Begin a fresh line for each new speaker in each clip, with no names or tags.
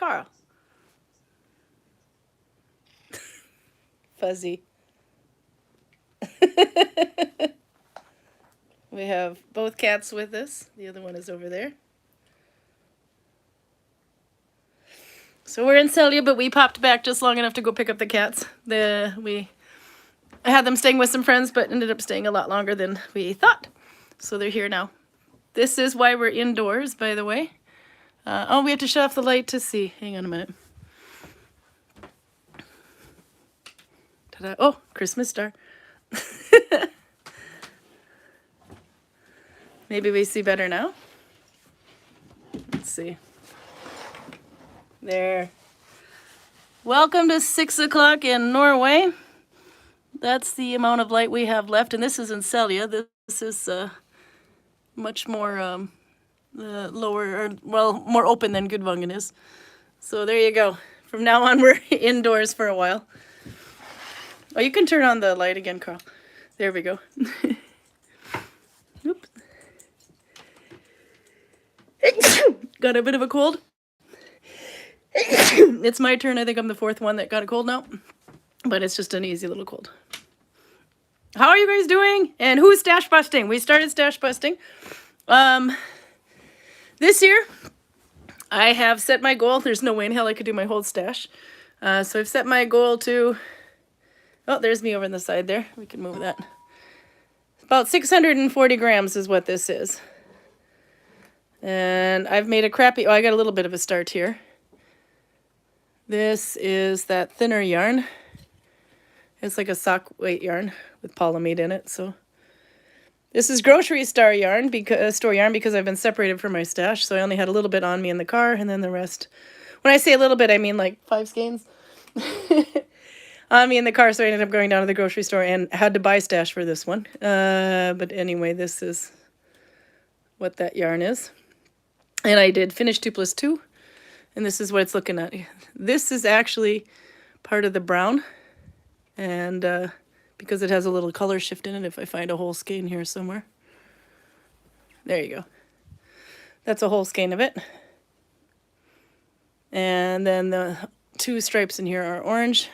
Karl. Fuzzy. We have both cats with us. The other one is over there. So we're in Selje, but we popped back just long enough to go pick up the cats. I had them staying with some friends, but ended up staying a lot longer than we thought. So they're here now. This is why we're indoors, by the way. Oh, we have to shut off the light to see. Hang on a minute. Ta-da. Oh, Christmas star. Maybe we see better now. Let's see. There. Welcome to 6 o'clock in Norway. That's the amount of light we have left, and this is in Selje. This is much more lower, or well, more open than Gudvangen is. So there you go. From now on, we're indoors for a while. Oh, you can turn on the light again, Karl. There we go. Oops. Got a bit of a cold. It's my turn. I think I'm the fourth one that got a cold now. But it's just an easy little cold. How are you guys doing? And who's stash busting? We started stash busting. This year, I have set my goal. There's no way in hell I could do my whole stash. So I've set my goal to... Oh, there's me over on the side there. We can move that. About 640 grams is what this is. And I've made a crappy... Oh, I got a little bit of a start here. This is that thinner yarn. It's like a sock weight yarn with polyamide in it. So this is grocery store yarn because I've been separated from my stash. So I only had a little bit on me in the car, and then the rest. When I say a little bit, I mean like 5 skeins on me in the car. So I ended up going down to the grocery store and had to buy stash for this one. But anyway, this is what that yarn is. And I did finish 2 plus 2. And this is what it's looking at. This is actually part of the brown. And because it has a little color shift in it, if I find a whole skein here somewhere. There you go. That's a whole skein of it. And then the 2 stripes in here are orange.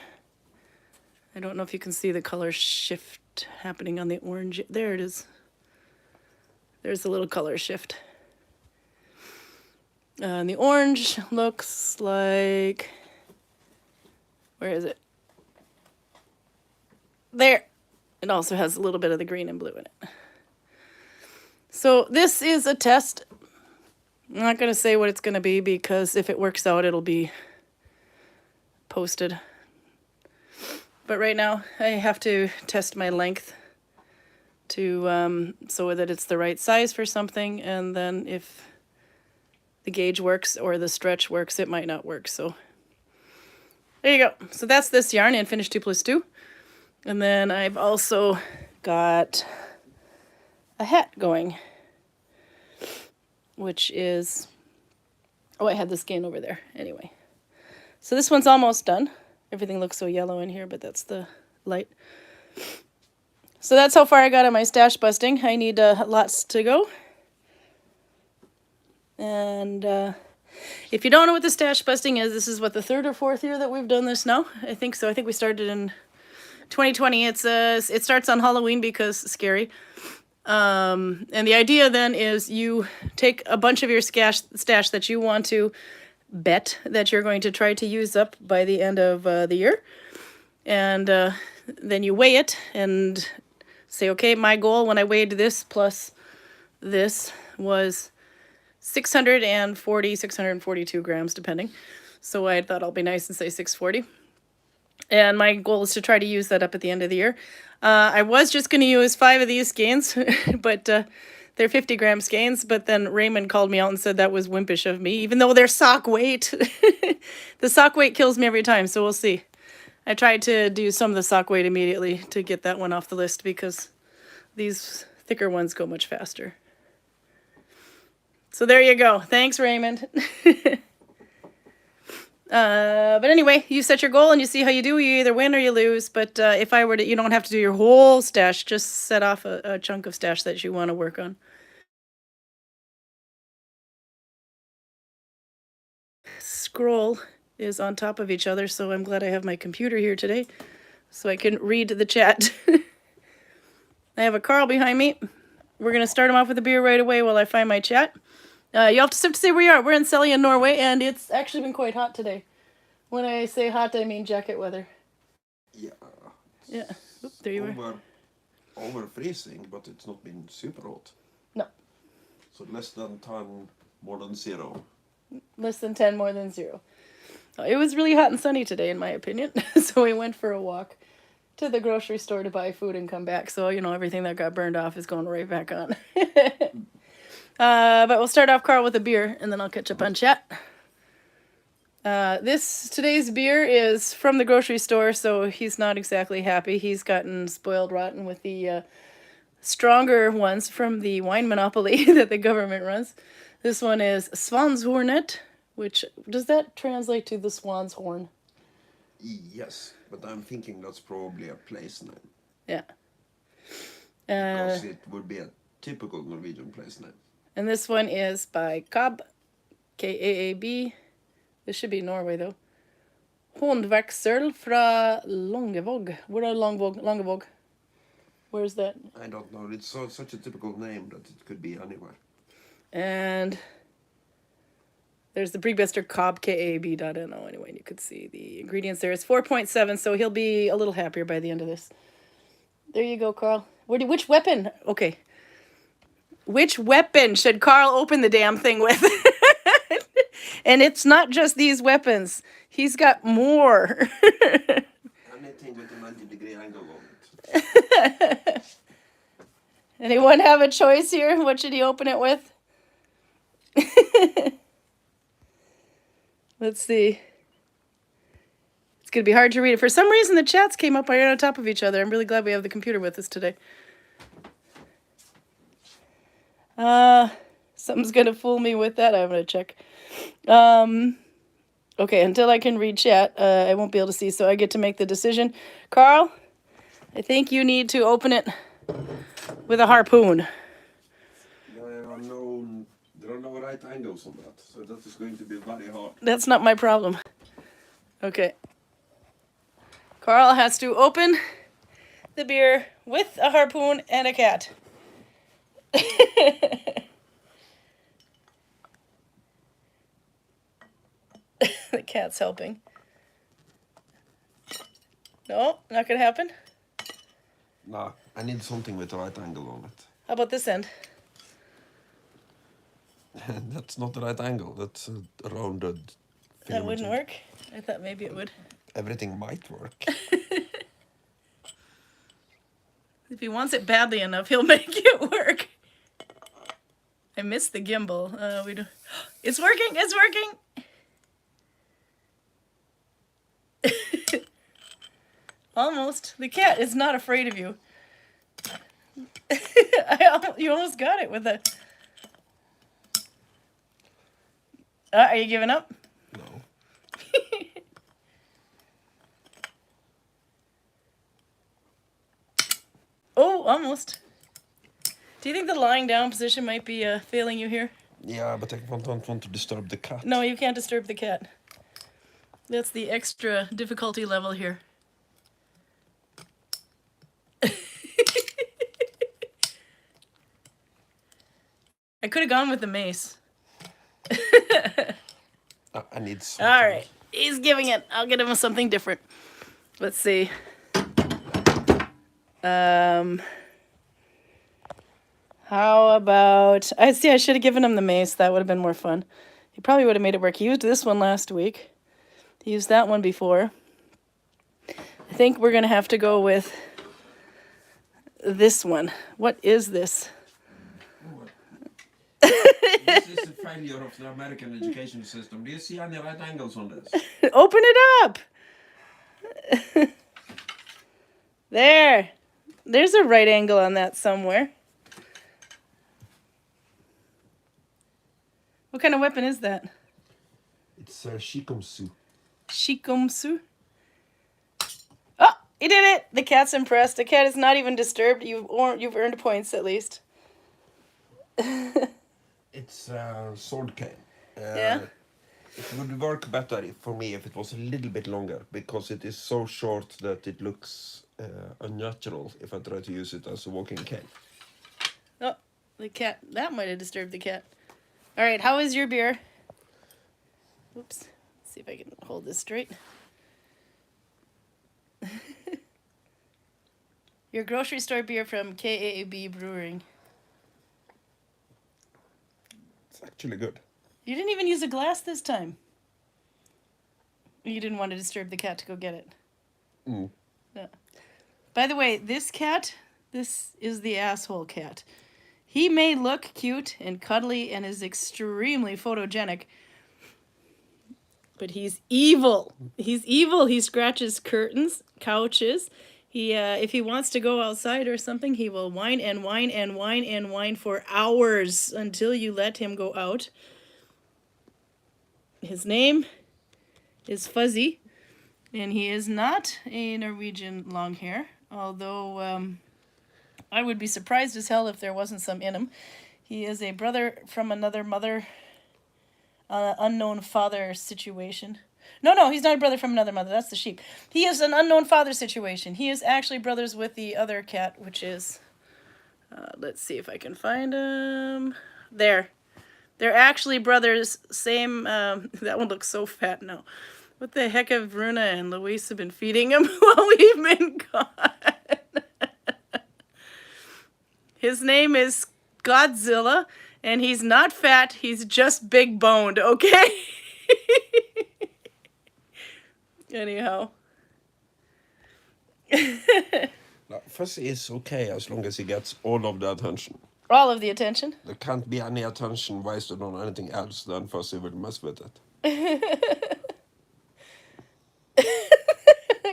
I don't know if you can see the color shift happening on the orange. There it is. There's a little color shift. And the orange looks like, where is it? There. It also has a little bit of the green and blue in it. So this is a test. I'm not going to say what it's going to be because if it works out, it'll be posted. But right now, I have to test my length to so that it's the right size for something, and then if the gauge works or the stretch works, it might not work. So there you go. So that's this yarn and finish 2 plus 2. And then I've also got a hat going, which is, oh, I had the skein over there. Anyway, so this one's almost done. Everything looks so yellow in here, but that's the light. So that's how far I got on my stash busting. I need lots to go. And if you don't know what the stash busting is, this is what, the 3rd or 4th year that we've done this now? I think so. I think we started in 2020. It starts on Halloween because it's scary. And the idea then is you take a bunch of your stash that you want to bet that you're going to try to use up by the end of the year. And then you weigh it and say, okay, my goal when I weighed this plus this was 642 grams, depending. So I thought I'll be nice and say 640. And my goal is to try to use that up at the end of the year. I was just going to use 5 of these skeins, but they're 50 gram skeins. But then Raymond called me out and said that was wimpish of me, even though they're sock weight. The sock weight kills me every time, so we'll see. I tried to do some of the sock weight immediately to get that one off the list because these thicker ones go much faster. So there you go. Thanks, Raymond. But anyway, you set your goal and you see how you do. You either win or you lose. But if I were to, you don't have to do your whole stash. Just set off a chunk of stash that you want to work on. scroll is on top of each other, so I'm glad I have my computer here today so I can read the chat. I have a Karl behind me. We're going to start him off with a beer right away while I find my chat. You have to say where you are. We're in Selje, Norway, and it's actually been quite hot today. When I say hot, I mean jacket weather.
Yeah.
Yeah. Oop, there you are.
Over freezing, but it's not been super hot.
No.
So less than 10, more than 0.
Less than 10, more than 0. It was really hot and sunny today, in my opinion. So we went for a walk to the grocery store to buy food and come back. So, you know, everything that got burned off is going right back on. But we'll start off, Karl, with a beer, and then I'll catch up on chat. Today's beer is from the grocery store, so he's not exactly happy. He's gotten spoiled rotten with the stronger ones from the wine monopoly that the government runs. This one is Svanshornet, which, does that translate to the swan's horn?
Yes, but I'm thinking that's probably a place name.
Yeah.
Because it would be a typical Norwegian place name.
And this one is by Kaab, Kaab. This should be Norway, though. Håndverksøl fra Longevåg. Where are Longevåg? Where's that?
I don't know. It's such a typical name that it could be anywhere.
And there's the Brygmester Kaab, Kaab.no. Anyway, you could see the ingredients there. It's 4.7, so he'll be a little happier by the end of this. There you go, Karl. Which weapon? Okay. Which weapon should Karl open the damn thing with? And it's not just these weapons. He's got more.
Anything with a 90-degree angle on it.
Anyone have a choice here? What should he open it with? Let's see. It's going to be hard to read it. For some reason, the chats came up right on top of each other. I'm really glad we have the computer with us today. Something's going to fool me with that. I'm going to check. Okay, until I can read chat, I won't be able to see, so I get to make the decision. Karl, I think you need to open it with a harpoon.
There are no right angles on that, so that is going to be very hard.
That's not my problem. Okay. Karl has to open the beer with a harpoon and a cat. The cat's helping. No, not gonna happen.
Nah, I need something with the right angle on it.
How about this end?
That's not the right angle. That's a rounded.
That wouldn't work? I thought maybe it would.
Everything might work.
If he wants it badly enough, he'll make it work. I missed the gimbal. It's working! It's working! Almost. The cat is not afraid of you. You almost got it with a... are you giving up?
No.
Oh, almost. Do you think the lying down position might be failing you here?
Yeah, but I don't want to disturb the cat.
No, you can't disturb the cat. That's the extra difficulty level here. I could have gone with the mace.
I need something.
All right, he's giving it. I'll get him something different. Let's see. How about... I should have given him the mace. That would have been more fun. He probably would have made it work. He used this one last week. He used that one before. I think we're going to have to go with this one. What is this?
This is a failure of the American education system. Do you see any right angles on this?
Open it up! There. There's a right angle on that somewhere. What kind of weapon is that?
It's a shikomsu.
Shikomsu? Oh, he did it! The cat's impressed. The cat is not even disturbed. You've earned points at least.
It's a sword cane.
Yeah.
It would work better for me if it was a little bit longer, because it is so short that it looks unnatural if I try to use it as a walking cane.
Oh, the cat. That might have disturbed the cat. All right, how is your beer? Oops. Let's see if I can hold this straight. Your grocery store beer from KAB Brewing.
It's actually good.
You didn't even use a glass this time. You didn't want to disturb the cat to go get it.
Mm.
Yeah. By the way, this cat, this is the asshole cat. He may look cute and cuddly and is extremely photogenic, but he's evil. He's evil. He scratches curtains, couches. He, if he wants to go outside or something, he will whine and whine and whine and whine for hours until you let him go out. His name is Fuzzy, and he is not a Norwegian longhair, although I would be surprised as hell if there wasn't some in him. He is a brother from another mother, unknown father situation. No, he's not a brother from another mother. That's the sheep. He is an unknown father situation. He is actually brothers with the other cat, which is... let's see if I can find him. There. They're actually brothers. Same... that one looks so fat now. What the heck have Runa and Luis have been feeding him while we've been gone? His name is Godzilla, and he's not fat. He's just big boned, okay? Anyhow.
No, Fuzzy is okay as long as he gets all of the attention.
All of the attention.
There can't be any attention wasted on anything else, then Fuzzy will mess with it.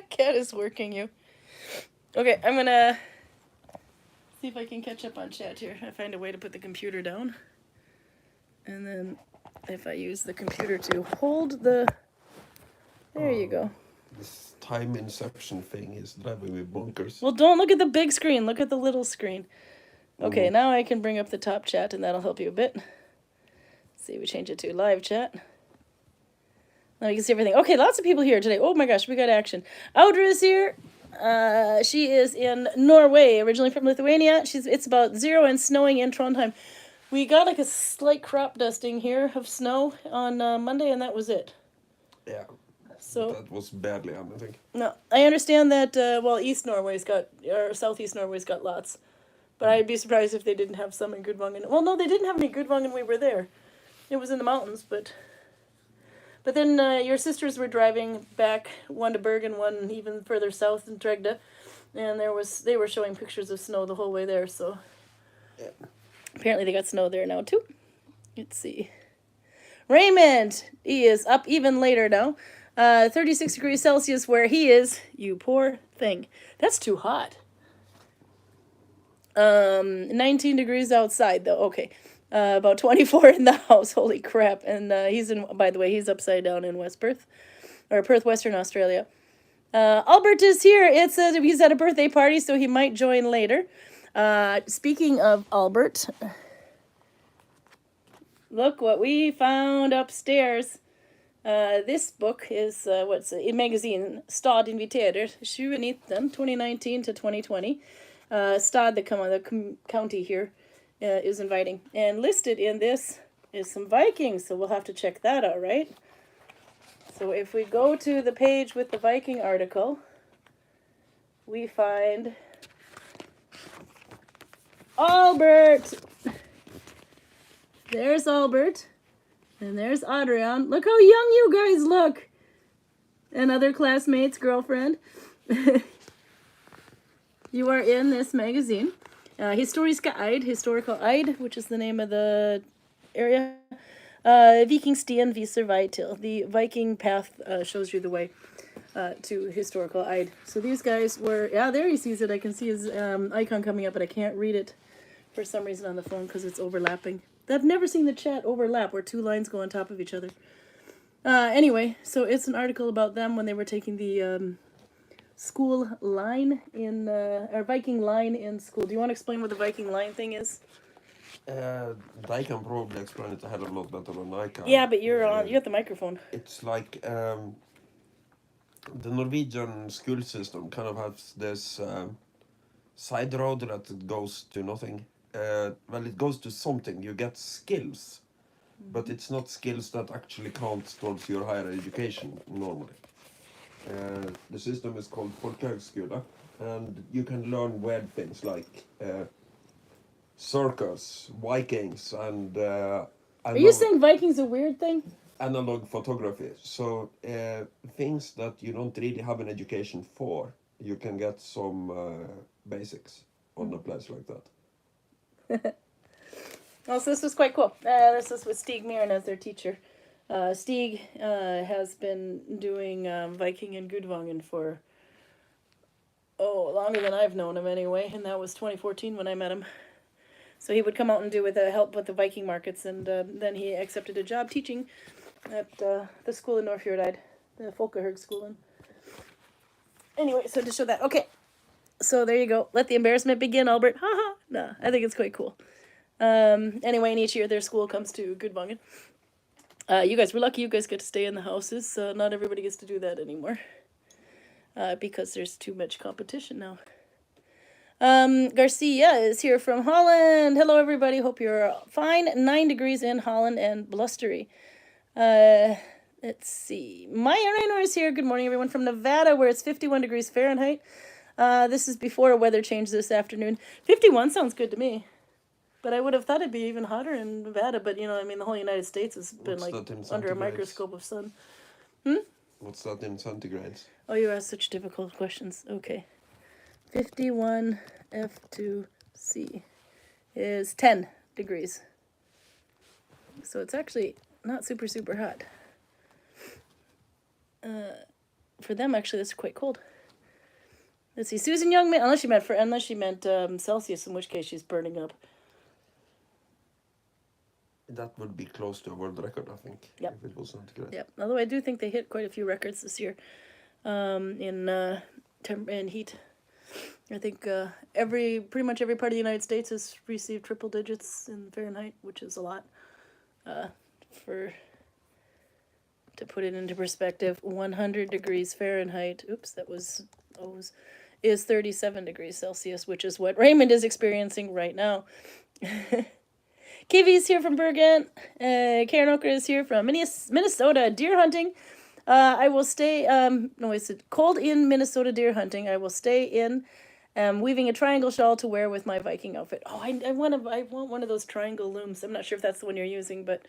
Cat is working you. Okay, I'm gonna see if I can catch up on chat here. I find a way to put the computer down. And then if I use the computer to hold the... There you go.
This time inception thing is driving me bonkers.
Well, don't look at the big screen. Look at the little screen. Okay, now I can bring up the top chat, and that'll help you a bit. Let's see, we change it to live chat. Now you can see everything. Okay, lots of people here today. Oh my gosh, we got action. Audra is here. She is in Norway, originally from Lithuania. It's about 0 and snowing in Trondheim. We got like a slight crop dusting here of snow on Monday, and that was it.
Yeah.
So
that was badly anything.
No, I understand that, well, East Norway's got, or Southeast Norway's got lots. But I'd be surprised if they didn't have some in Gudvangen. Well, no, they didn't have any Gudvangen when we were there. It was in the mountains, but then your sisters were driving back, one to Bergen, one even further south in Tregda, and they were showing pictures of snow the whole way there, so
yeah.
Apparently they got snow there now too. Let's see. Raymond, he is up even later now. 36 degrees Celsius where he is. You poor thing. That's too hot. 19 degrees outside though. Okay. About 24 in the house. Holy crap. And he's in, by the way, he's upside down in West Perth. Or Perth, Western Australia. Albert is here. He's at a birthday party, so he might join later. Speaking of Albert, look what we found upstairs. This book is, a magazine, Stad inviterer, 2019, 2019 to 2020. Stad, the county here, is inviting. And listed in this is some Vikings, so we'll have to check that out, right? So if we go to the page with the Viking article, we find Albert! There's Albert. And there's Adrian. Look how young you guys look. And other classmates, girlfriend. You are in this magazine. Historiska Eid, which is the name of the area. Vikingstien viser vei til. The Viking path shows you the way to historical Eid. So these guys were, yeah, there he sees it. I can see his icon coming up, but I can't read it for some reason on the phone because it's overlapping. I've never seen the chat overlap where two lines go on top of each other. Anyway, so it's an article about them when they were taking the school line in, or Viking line in school. Do you want to explain what the Viking line thing is?
They can probably explain it a hell of a lot better than I can.
Yeah, but you're on. You got the microphone.
It's like the Norwegian school system kind of has this side road that it goes to nothing. Well, it goes to something. You get skills, but it's not skills that actually count towards your higher education normally. The system is called folkehøgskole, and you can learn weird things like circus, Vikings, and
Are you saying Viking's a weird thing?
analog photography. So things that you don't really have an education for, you can get some basics on a place like that.
Oh, so this was quite cool. This is with Stig Meeren as their teacher. Stig has been doing Viking and Gudvangen for, longer than I've known him anyway, and that was 2014 when I met him. So he would come out and do with help with the Viking markets, and then he accepted a job teaching at the school in Norfjordeid, the Folkehøgskolen. Anyway, so to show that. Okay, so there you go. Let the embarrassment begin, Albert. Haha. No, I think it's quite cool. Anyway, and each year their school comes to Gudvangen. You guys were lucky. You guys get to stay in the houses. So not everybody gets to do that anymore. Because there's too much competition now. Garcia is here from Holland. Hello, everybody. Hope you're fine. 9 degrees in Holland and blustery. Let's see. Maya Raynor is here. Good morning, everyone, from Nevada, where it's 51 degrees Fahrenheit. This is before a weather change this afternoon. 51 sounds good to me. But I would have thought it'd be even hotter in Nevada. But, you know, I mean, the whole United States has been, like, under a microscope of sun.
What's that in centigrades?
Oh, you ask such difficult questions. Okay. 51 F2C is 10 degrees. So it's actually not super, super hot. For them, actually, that's quite cold. Let's see. Susan Youngman, unless she meant Celsius, in which case she's burning up.
That would be close to a world record, I think.
Yep.
If it was centigrade.
Yep. Although I do think they hit quite a few records this year in heat. I think pretty much every part of the United States has received triple digits in Fahrenheit, which is a lot. To put it into perspective, 100 degrees Fahrenheit, is 37 degrees Celsius, which is what Raymond is experiencing right now. Kiwi's here from Bergen. Karin Karl is here from Minnesota deer hunting. I will stay, it's cold in Minnesota deer hunting. I will stay in weaving a triangle shawl to wear with my Viking outfit. Oh, I want one of those triangle looms. I'm not sure if that's the one you're using, but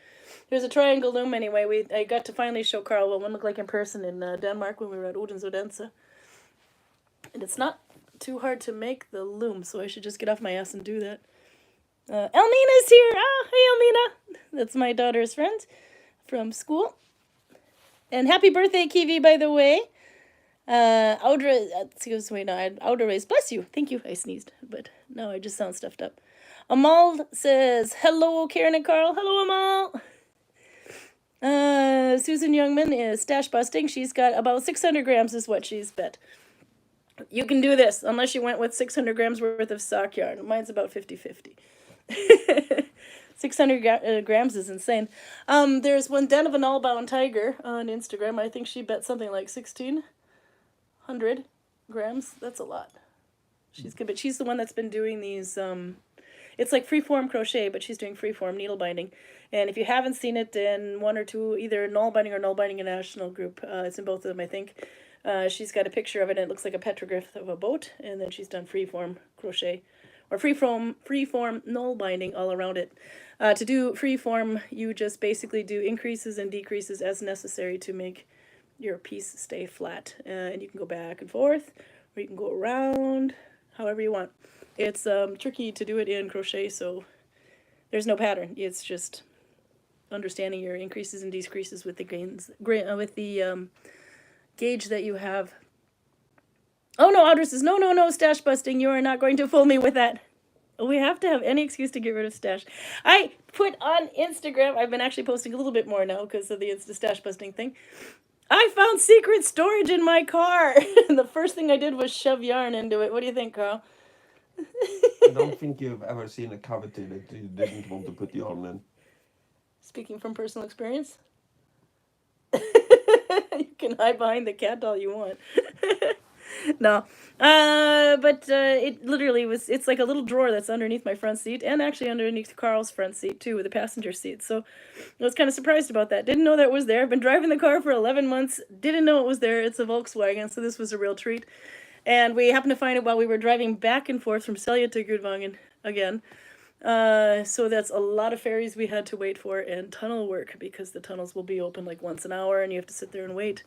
there's a triangle loom anyway. I got to finally show Carl what one looked like in person in Denmark when we were at Odense. And it's not too hard to make the loom, so I should just get off my ass and do that. Elmina's here. Hey Elmina. That's my daughter's friend from school. And happy birthday, Kiwi, by the way. Audra, bless you. Thank you. I sneezed, but no, I just sound stuffed up. Amal says, hello, Karin and Karl. Hello, Amal. Susan Youngman is stash busting. She's got about 600 grams is what she's bet. You can do this, unless you went with 600 grams worth of sock yarn. Mine's about 50-50. 600 grams is insane. There's one Den of a Nullbound Tiger on Instagram. I think she bet something like 1,600 grams. That's a lot. She's good, but she's the one that's been doing these. It's like freeform crochet, but she's doing freeform needle binding. And if you haven't seen it in one or two, either Nullbinding or Nullbinding International group, it's in both of them, I think. She's got a picture of it, and it looks like a petroglyph of a boat, and then she's done freeform crochet. Or freeform null binding all around it. To do freeform, you just basically do increases and decreases as necessary to make your piece stay flat. And you can go back and forth, or you can go around, however you want. It's tricky to do it in crochet, so there's no pattern. It's just understanding your increases and decreases with the gauge that you have. Oh no, Audra says, no, stash busting. You are not going to fool me with that. We have to have any excuse to get rid of stash. I put on Instagram, I've been actually posting a little bit more now because of the stash busting thing. I found secret storage in my car. The first thing I did was shove yarn into it. What do you think, Carl?
I don't think you've ever seen a cavity that you didn't want to put yarn in.
Speaking from personal experience. You can hide behind the cat all you want. No. But it literally was, it's like a little drawer that's underneath my front seat and actually underneath Carl's front seat too with the passenger seat. So I was kind of surprised about that. Didn't know that was there. Been driving the car for 11 months. Didn't know it was there. It's a Volkswagen, so this was a real treat. And we happened to find it while we were driving back and forth from Selje to Gudvangen again. So that's a lot of ferries we had to wait for and tunnel work because the tunnels will be open like once an hour and you have to sit there and wait.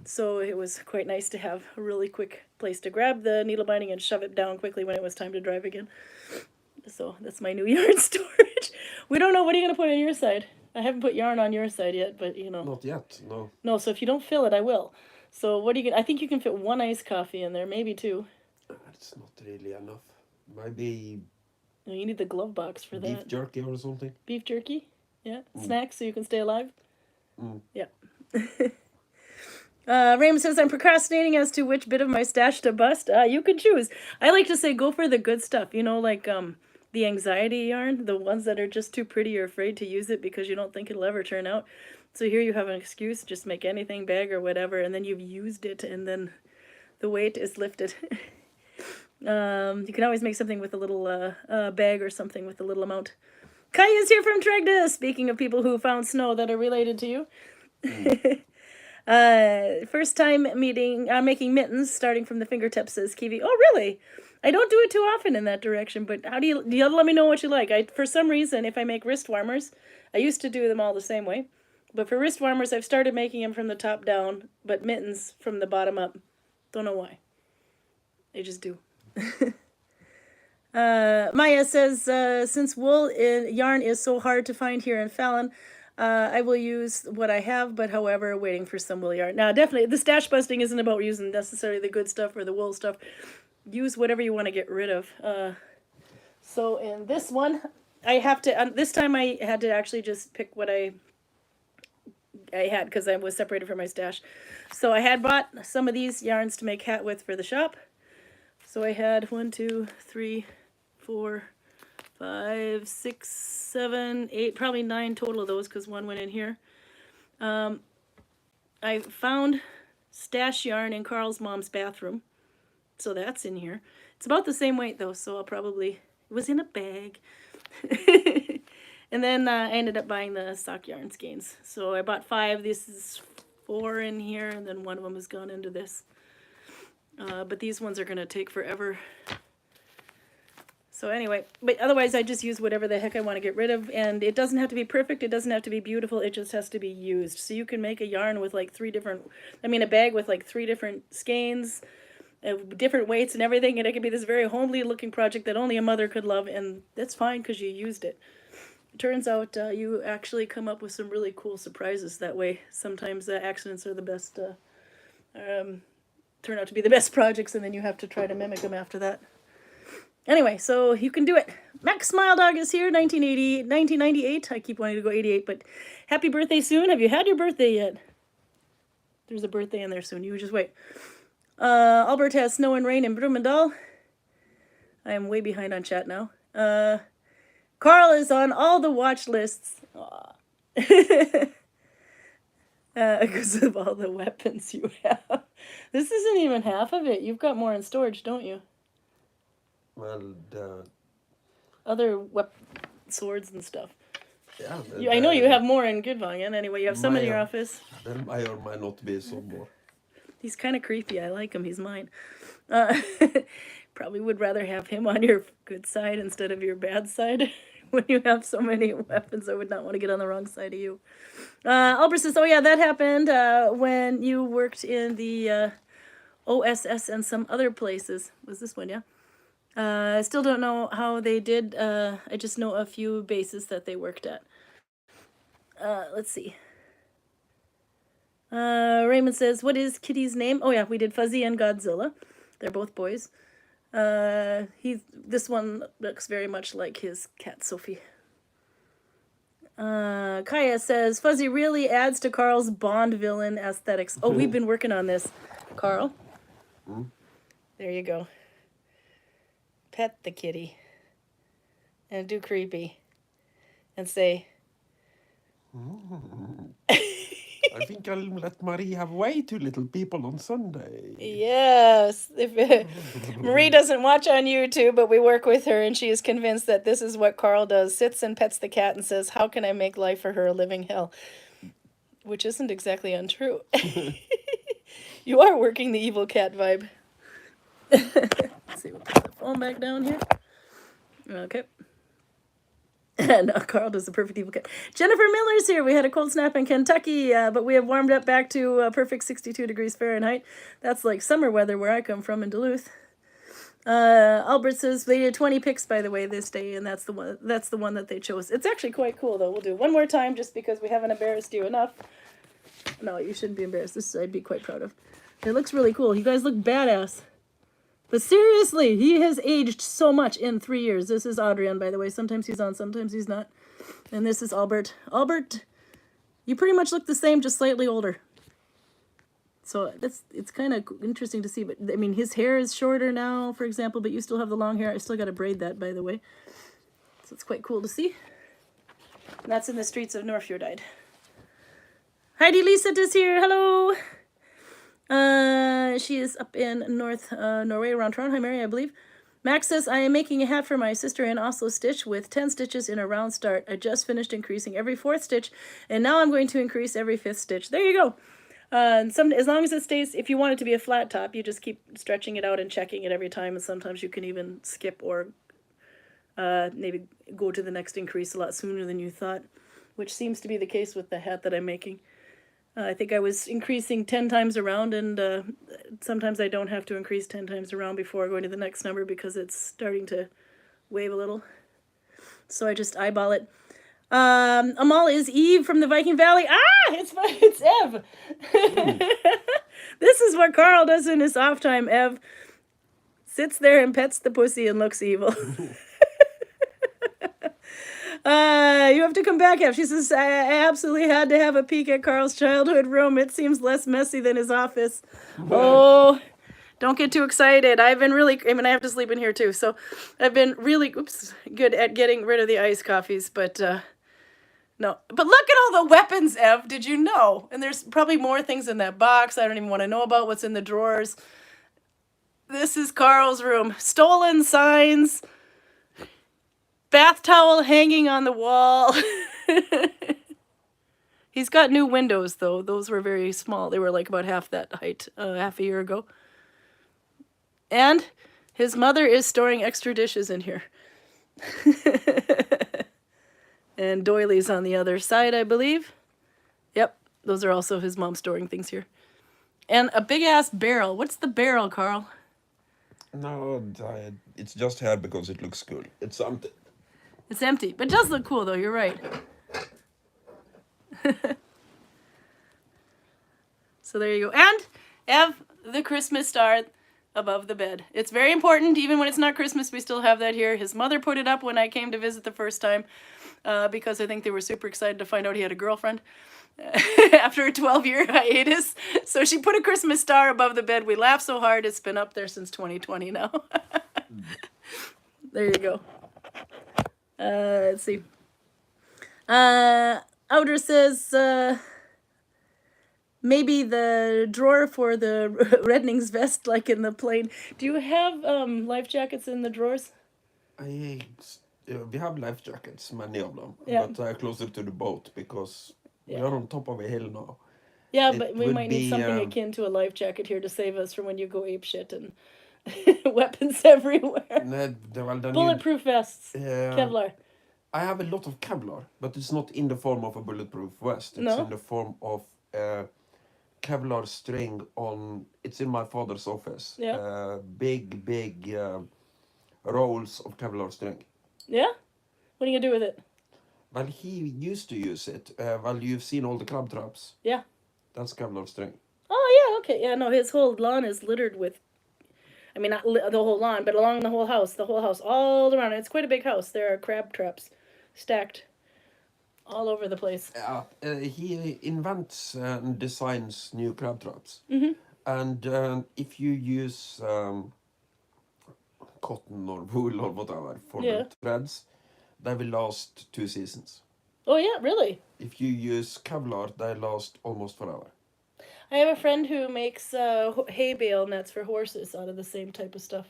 So it was quite nice to have a really quick place to grab the needle binding and shove it down quickly when it was time to drive again. So that's my new yarn storage. We don't know, what are you going to put on your side? I haven't put yarn on your side yet, but you know.
Not yet, no.
No, so if you don't fill it, I will. So what are you going to, I think you can fit one iced coffee in there, maybe two.
It's not really enough. Maybe
No, you need the glove box for that.
beef jerky or something.
Beef jerky? Yeah. Snacks so you can stay alive? Yeah. Raymond says, I'm procrastinating as to which bit of my stash to bust. You can choose. I like to say go for the good stuff. You know, like the anxiety yarn, the ones that are just too pretty, you're afraid to use it because you don't think it'll ever turn out. So here you have an excuse, just make anything bag or whatever, and then you've used it, and then the weight is lifted. You can always make something with a little bag or something with a little amount. Kaya's here from Tregda. Speaking of people who found snow that are related to you. First time making mittens starting from the fingertips, says Kiwi. Oh, really? I don't do it too often in that direction, but do you let me know what you like? For some reason, if I make wrist warmers, I used to do them all the same way. But for wrist warmers, I've started making them from the top down, but mittens from the bottom up. Don't know why. I just do. Maya says, since wool yarn is so hard to find here in Fallon, I will use what I have, but however, waiting for some wool yarn. Now, definitely, the stash busting isn't about using necessarily the good stuff or the wool stuff. Use whatever you want to get rid of. So in this one, I have to, this time I had to actually just pick what I had because I was separated from my stash. So I had bought some of these yarns to make hat with for the shop. So I had 1, 2, 3, 4, 5, 6, 7, 8, probably 9 total of those because one went in here. I found stash yarn in Carl's mom's bathroom. So that's in here. It's about the same weight though, so I'll probably, it was in a bag. And then I ended up buying the sock yarn skeins. So I bought 5. This is 4 in here, and then one of them has gone into this. But these ones are going to take forever. So anyway, but otherwise I just use whatever the heck I want to get rid of. And it doesn't have to be perfect. It doesn't have to be beautiful. It just has to be used. So you can make a yarn with like a bag with like 3 different skeins, different weights and everything. And it can be this very homely looking project that only a mother could love. And that's fine because you used it. Turns out you actually come up with some really cool surprises that way. Sometimes accidents are the best, turn out to be the best projects, and then you have to try to mimic them after that. Anyway, so you can do it. Max Smile Dog is here, 1998. I keep wanting to go 88, but happy birthday soon. Have you had your birthday yet? There's a birthday in there soon. You just wait. Albert has snow and rain in Brumunddal. I am way behind on chat now. Carl is on all the watch lists. Because of all the weapons you have. This isn't even half of it. You've got more in storage, don't you?
Well,
other swords and stuff.
Yeah.
I know you have more in Gudvangen. Anyway, you have some in your office.
There may or may not be some more.
He's kind of creepy. I like him. He's mine. Probably would rather have him on your good side instead of your bad side. When you have so many weapons, I would not want to get on the wrong side of you. Albert says, oh yeah, that happened when you worked in the OSS and some other places. Was this one, yeah? I still don't know how they did. I just know a few bases that they worked at. Let's see. Raymond says, what is Kitty's name? Oh yeah, we did Fuzzy and Godzilla. They're both boys. This one looks very much like his cat Sophie. Kaya says, Fuzzy really adds to Carl's Bond villain aesthetics. Oh, we've been working on this, Carl. There you go. Pet the kitty. and do creepy and say,
I think I'll let Marie have way too little people on Sunday.
yes. If Marie doesn't watch on YouTube, but we work with her, and she is convinced that this is what Carl does. Sits and pets the cat and says, how can I make life for her a living hell? Which isn't exactly untrue. You are working the evil cat vibe. Let's see, we'll put the phone back down here. Okay. No, Carl does the perfect evil cat. Jennifer Miller's here. We had a cold snap in Kentucky, but we have warmed up back to a perfect 62 degrees Fahrenheit. That's like summer weather where I come from in Duluth. Albert says they did 20 picks, by the way, this day, and that's the one that they chose. It's actually quite cool, though. We'll do one more time just because we haven't embarrassed you enough. No, you shouldn't be embarrassed. This I'd be quite proud of. It looks really cool. You guys look badass. But seriously, he has aged so much in 3 years. This is Adrian, by the way. Sometimes he's on, sometimes he's not. And this is Albert. Albert, you pretty much look the same, just slightly older. So it's kind of interesting to see. But I mean, his hair is shorter now, for example, but you still have the long hair. I still got to braid that, by the way. So it's quite cool to see. And that's in the streets of Northfjordeid. Heidi Lisa is here. Hello. She is up in North Norway, around Trondheim area, I believe. Max says, I am making a hat for my sister in Oslo stitch with 10 stitches in a round start. I just finished increasing every 4th stitch, and now I'm going to increase every 5th stitch. There you go. And as long as it stays, if you want it to be a flat top, you just keep stretching it out and checking it every time, and sometimes you can even skip or maybe go to the next increase a lot sooner than you thought, which seems to be the case with the hat that I'm making. I think I was increasing 10 times around, and sometimes I don't have to increase 10 times around before going to the next number because it's starting to wave a little. So I just eyeball it. Amal is Eve from the Viking Valley. It's Ev. This is what Carl does in his off time. Ev sits there and pets the pussy and looks evil. You have to come back, Ev. She says, I absolutely had to have a peek at Carl's childhood room. It seems less messy than his office. Oh, don't get too excited. I have to sleep in here too. So I've been really good at getting rid of the iced coffees, but no. But look at all the weapons, Ev. Did you know? And there's probably more things in that box. I don't even want to know about what's in the drawers. This is Carl's room. Stolen signs. Bath towel hanging on the wall. He's got new windows, though. Those were very small. They were like about half that height half a year ago. And his mother is storing extra dishes in here. And doilies on the other side, I believe. Yep, those are also his mom storing things here. And a big-ass barrel. What's the barrel, Carl?
No, it's just here because it looks cool. It's empty.
It's empty, but it does look cool, though. You're right. So there you go. And Ev, the Christmas star above the bed. It's very important. Even when it's not Christmas, we still have that here. His mother put it up when I came to visit the first time because I think they were super excited to find out he had a girlfriend after a 12-year hiatus. So she put a Christmas star above the bed. We laughed so hard. It's been up there since 2020 now. There you go. Let's see. Outer says maybe the drawer for the Redning's vest, like in the plane. Do you have life jackets in the drawers?
We have life jackets, many of them,
Yeah.
but closer to the boat because we are on top of a hill now.
Yeah,
It
but we
would
might need
be,
something akin to a life jacket here to save us from when you go apeshit and weapons everywhere.
Well, then
Bulletproof vests, Kevlar.
I have a lot of Kevlar, but it's not in the form of a bulletproof vest. It's
No?
in the form of Kevlar string on. It's in my father's office.
Yeah.
Big rolls of Kevlar string.
Yeah? What are you gonna do with it?
Well, he used to use it. Well, you've seen all the crab traps.
Yeah.
That's Kevlar string.
Oh, yeah, okay. Yeah, no, his whole lawn is littered with, I mean, not the whole lawn, but along the whole house, all around it. It's quite a big house. There are crab traps stacked all over the place.
He invents and designs new crab traps.
Mm-hmm.
And if you use cotton or wool or whatever for the threads, they will last 2 seasons.
Oh yeah, really?
If you use Kevlar, they last almost forever.
I have a friend who makes hay bale nets for horses out of the same type of stuff.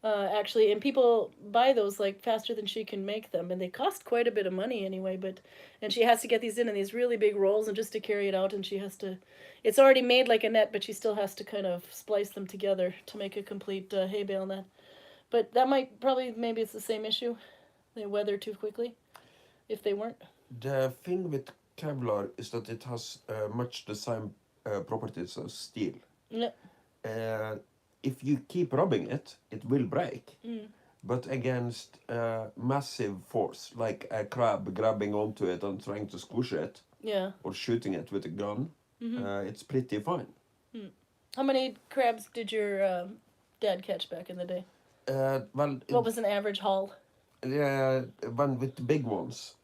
Actually, and people buy those like faster than she can make them, and they cost quite a bit of money anyway. And she has to get these in these really big rolls, and just to carry it out, and she has to. It's already made like a net, but she still has to kind of splice them together to make a complete hay bale net. But that might probably maybe it's the same issue. They weather too quickly. If they weren't.
The thing with Kevlar is that it has much the same properties as steel.
Yeah.
If you keep rubbing it, it will break.
Mm.
But against massive force, like a crab grabbing onto it and trying to squish it,
Yeah.
or shooting it with a gun, it's pretty fine.
How many crabs did your dad catch back in the day?
Well,
What was an average haul?
one with the big ones,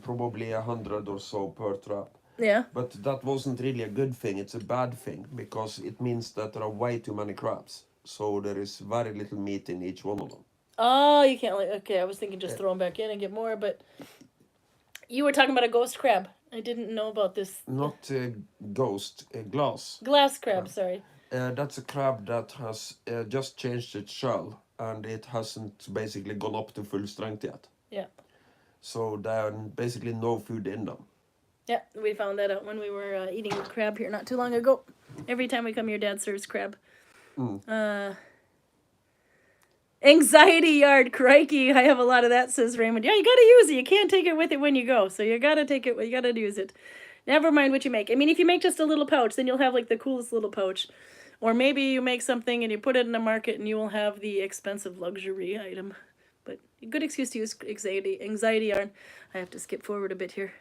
probably 100 or so per trap.
Yeah.
But that wasn't really a good thing. It's a bad thing because it means that there are way too many crabs. So there is very little meat in each one of them.
Oh, you can't like. Okay, I was thinking just throw them back in and get more, but you were talking about a ghost crab. I didn't know about this.
Not ghost, glass.
Glass crab, sorry.
That's a crab that has just changed its shell and it hasn't basically gone up to full strength yet.
Yeah.
So there are basically no food in them.
Yeah, we found that out when we were eating crab here not too long ago. Every time we come, your dad serves crab. Anxiety yard, crikey. I have a lot of that, says Raymond. Yeah, you gotta use it. You can't take it with it when you go. So you gotta take it, you gotta use it. Never mind what you make. I mean, if you make just a little pouch, then you'll have like the coolest little pouch. Or maybe you make something and you put it in the market and you will have the expensive luxury item. But a good excuse to use anxiety yarn. I have to skip forward a bit here.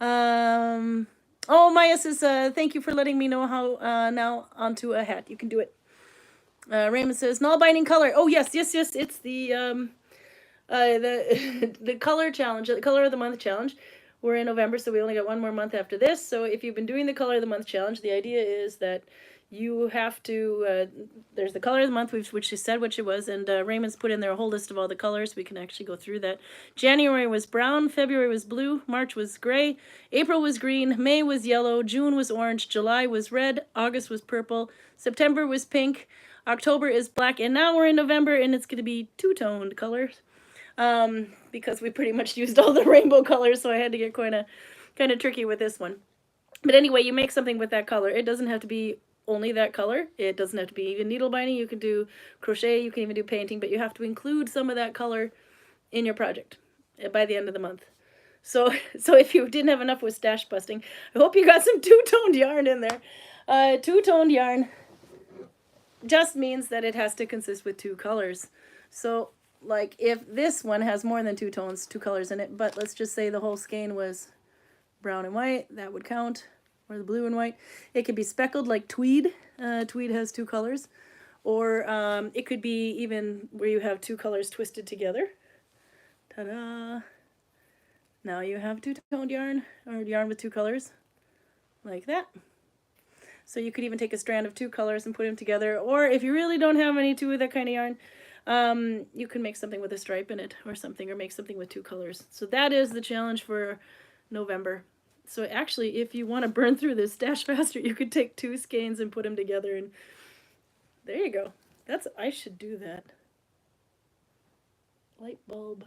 Oh, Maya says, thank you for letting me know how now onto a hat. You can do it. Raymond says, Nalbinding color. Oh, yes. It's the the color challenge, the color of the month challenge. We're in November, so we only got one more month after this. So if you've been doing the color of the month challenge, the idea is that you have to, there's the color of the month, which she said which it was, and Raymond's put in there a whole list of all the colors. We can actually go through that. January was brown, February was blue, March was gray, April was green, May was yellow, June was orange, July was red, August was purple, September was pink, October is black, and now we're in November, and it's going to be two-toned colors. Because we pretty much used all the rainbow colors, so I had to get kind of tricky with this one. But anyway, you make something with that color. It doesn't have to be only that color. It doesn't have to be even needle binding. You can do crochet, you can even do painting, but you have to include some of that color in your project by the end of the month. So if you didn't have enough with stash busting, I hope you got some two-toned yarn in there. Two-toned yarn just means that it has to consist with two colors. So like if this one has more than two colors in it, but let's just say the whole skein was brown and white, that would count, or the blue and white. It could be speckled like tweed. Tweed has two colors. Or it could be even where you have two colors twisted together. Ta-da! Now you have two-toned yarn, or yarn with two colors, like that. So you could even take a strand of two colors and put them together, or if you really don't have any two of that kind of yarn, you can make something with a stripe in it or something, or make something with two colors. So that is the challenge for November. So actually, if you want to burn through this stash faster, you could take two skeins and put them together, and there you go. I should do that. Light bulb.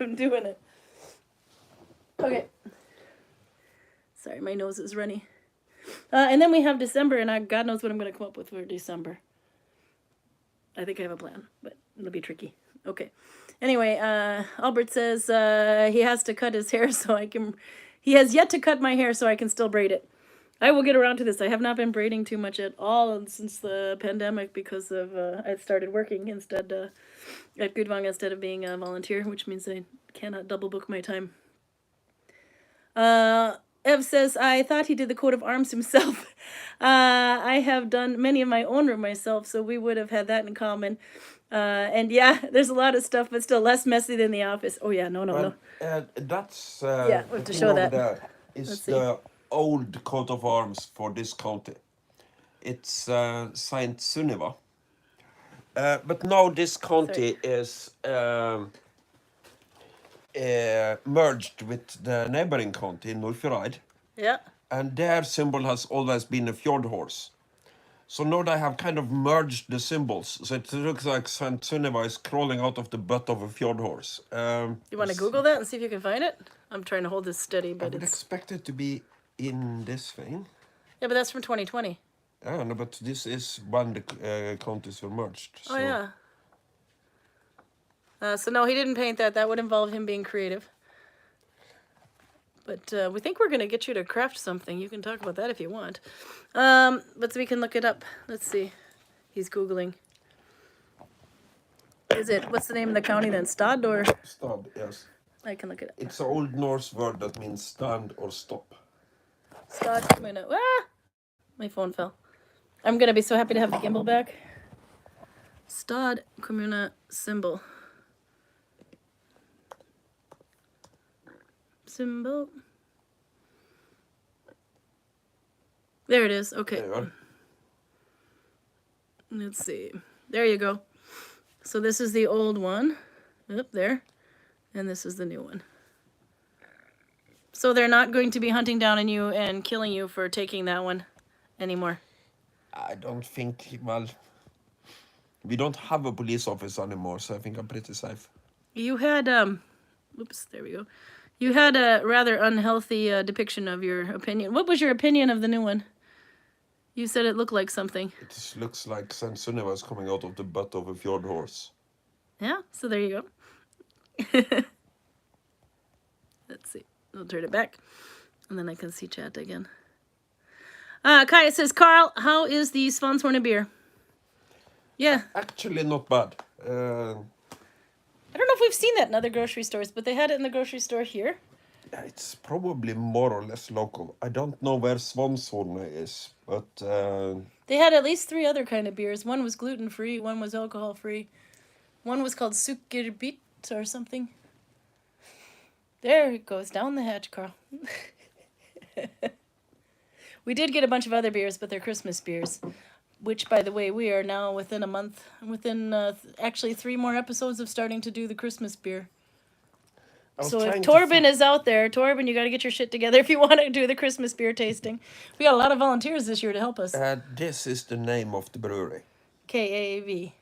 I'm doing it. Okay. Sorry, my nose is runny. And then we have December, and God knows what I'm going to come up with for December. I think I have a plan, but it'll be tricky. Okay. Anyway, Albert says he has to cut his hair so I can... He has yet to cut my hair so I can still braid it. I will get around to this. I have not been braiding too much at all since the pandemic because of I started working instead at Gudvang instead of being a volunteer, which means I cannot double book my time. Ev says, I thought he did the coat of arms himself. I have done many of my own myself, so we would have had that in common. And yeah, there's a lot of stuff, but still less messy than the office. Oh yeah, no.
That's
yeah, we have to show that.
There is the old coat of arms for this county. It's Saint Sunniva. But now this county is merged with the neighboring county, Nordfjordeid,
Yeah.
and their symbol has always been a fjord horse. So now they have kind of merged the symbols, so it looks like St. Sunniva is crawling out of the butt of a fjord horse.
You want to Google that and see if you can find it? I'm trying to hold this steady,
I
but
would
it's...
expect it to be in this thing.
Yeah, but that's from 2020.
Yeah, no, but this is when the counties were merged.
Oh, yeah. So no, he didn't paint that. That would involve him being creative. But we think we're going to get you to craft something. You can talk about that if you want. But we can look it up. Let's see. He's Googling. Is it, what's the name of the county then? Stad or?
Stad, yes.
I can look it up.
It's an Old Norse word that means stand or stop.
Stad Kommune. Ah! My phone fell. I'm going to be so happy to have the gimbal back. Stad Kommune symbol. Symbol. There it is. Okay.
There you are.
Let's see. There you go. So this is the old one. Up there. And this is the new one. So they're not going to be hunting down on you and killing you for taking that one anymore.
I don't think, well, we don't have a police office anymore, so I think I'm pretty safe.
You had, oops, there we go. You had a rather unhealthy depiction of your opinion. What was your opinion of the new one? You said it looked like something.
It just looks like St. Sunniva is coming out of the butt of a fjord horse.
Yeah, so there you go. Let's see. I'll turn it back. And then I can see chat again. Kaya says, Carl, how is the Svanshornet beer? Yeah.
Actually, not bad.
I don't know if we've seen that in other grocery stores, but they had it in the grocery store here.
It's probably more or less local. I don't know where Svanshornet is, but...
They had at least 3 other kind of beers. One was gluten-free, one was alcohol-free. One was called Sukkerbit or something. There it goes, down the hatch, Carl. We did get a bunch of other beers, but they're Christmas beers. Which, by the way, we are now within a month, within actually 3 more episodes of starting to do the Christmas beer. So if Torben is out there, Torben, you got to get your shit together if you want to do the Christmas beer tasting. We got a lot of volunteers this year to help us.
This is the name of the brewery.
K-A-V.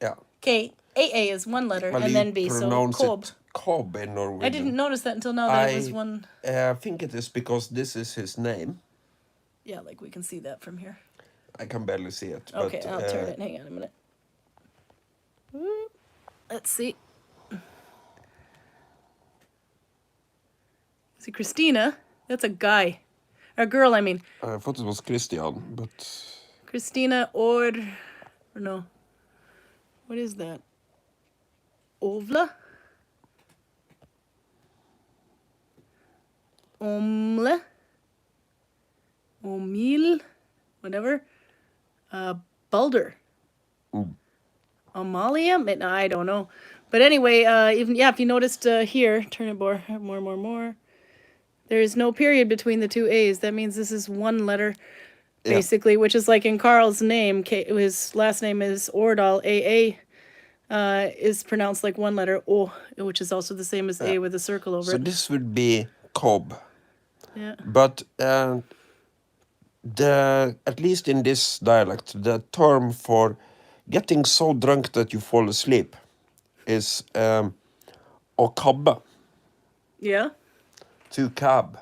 Yeah.
K-A-A is one letter,
Well,
and then B, so Kob.
Kob in Norwegian.
I didn't notice that until now that it was one...
I think it is because this is his name.
Yeah, like we can see that from here.
I can barely see it.
Okay,
but,
I'll turn it. Hang on a minute. Let's see. See, Christina, that's a guy. A girl, I mean.
I thought it was Christian, but...
Christina or no. What is that? Ovla? Omle? Omil? Whatever. Balder. Amalia? I don't know. But anyway, if you noticed here, turn it more. There is no period between the 2 A's. That means this is one letter, basically, yeah. Which is like in Carl's name. His last name is Ordal. A is pronounced like one letter, O, which is also the same as A with a circle over it.
So this would be Cobb.
Yeah.
But at least in this dialect, the term for getting so drunk that you fall asleep is å kabbe.
Yeah.
To cab.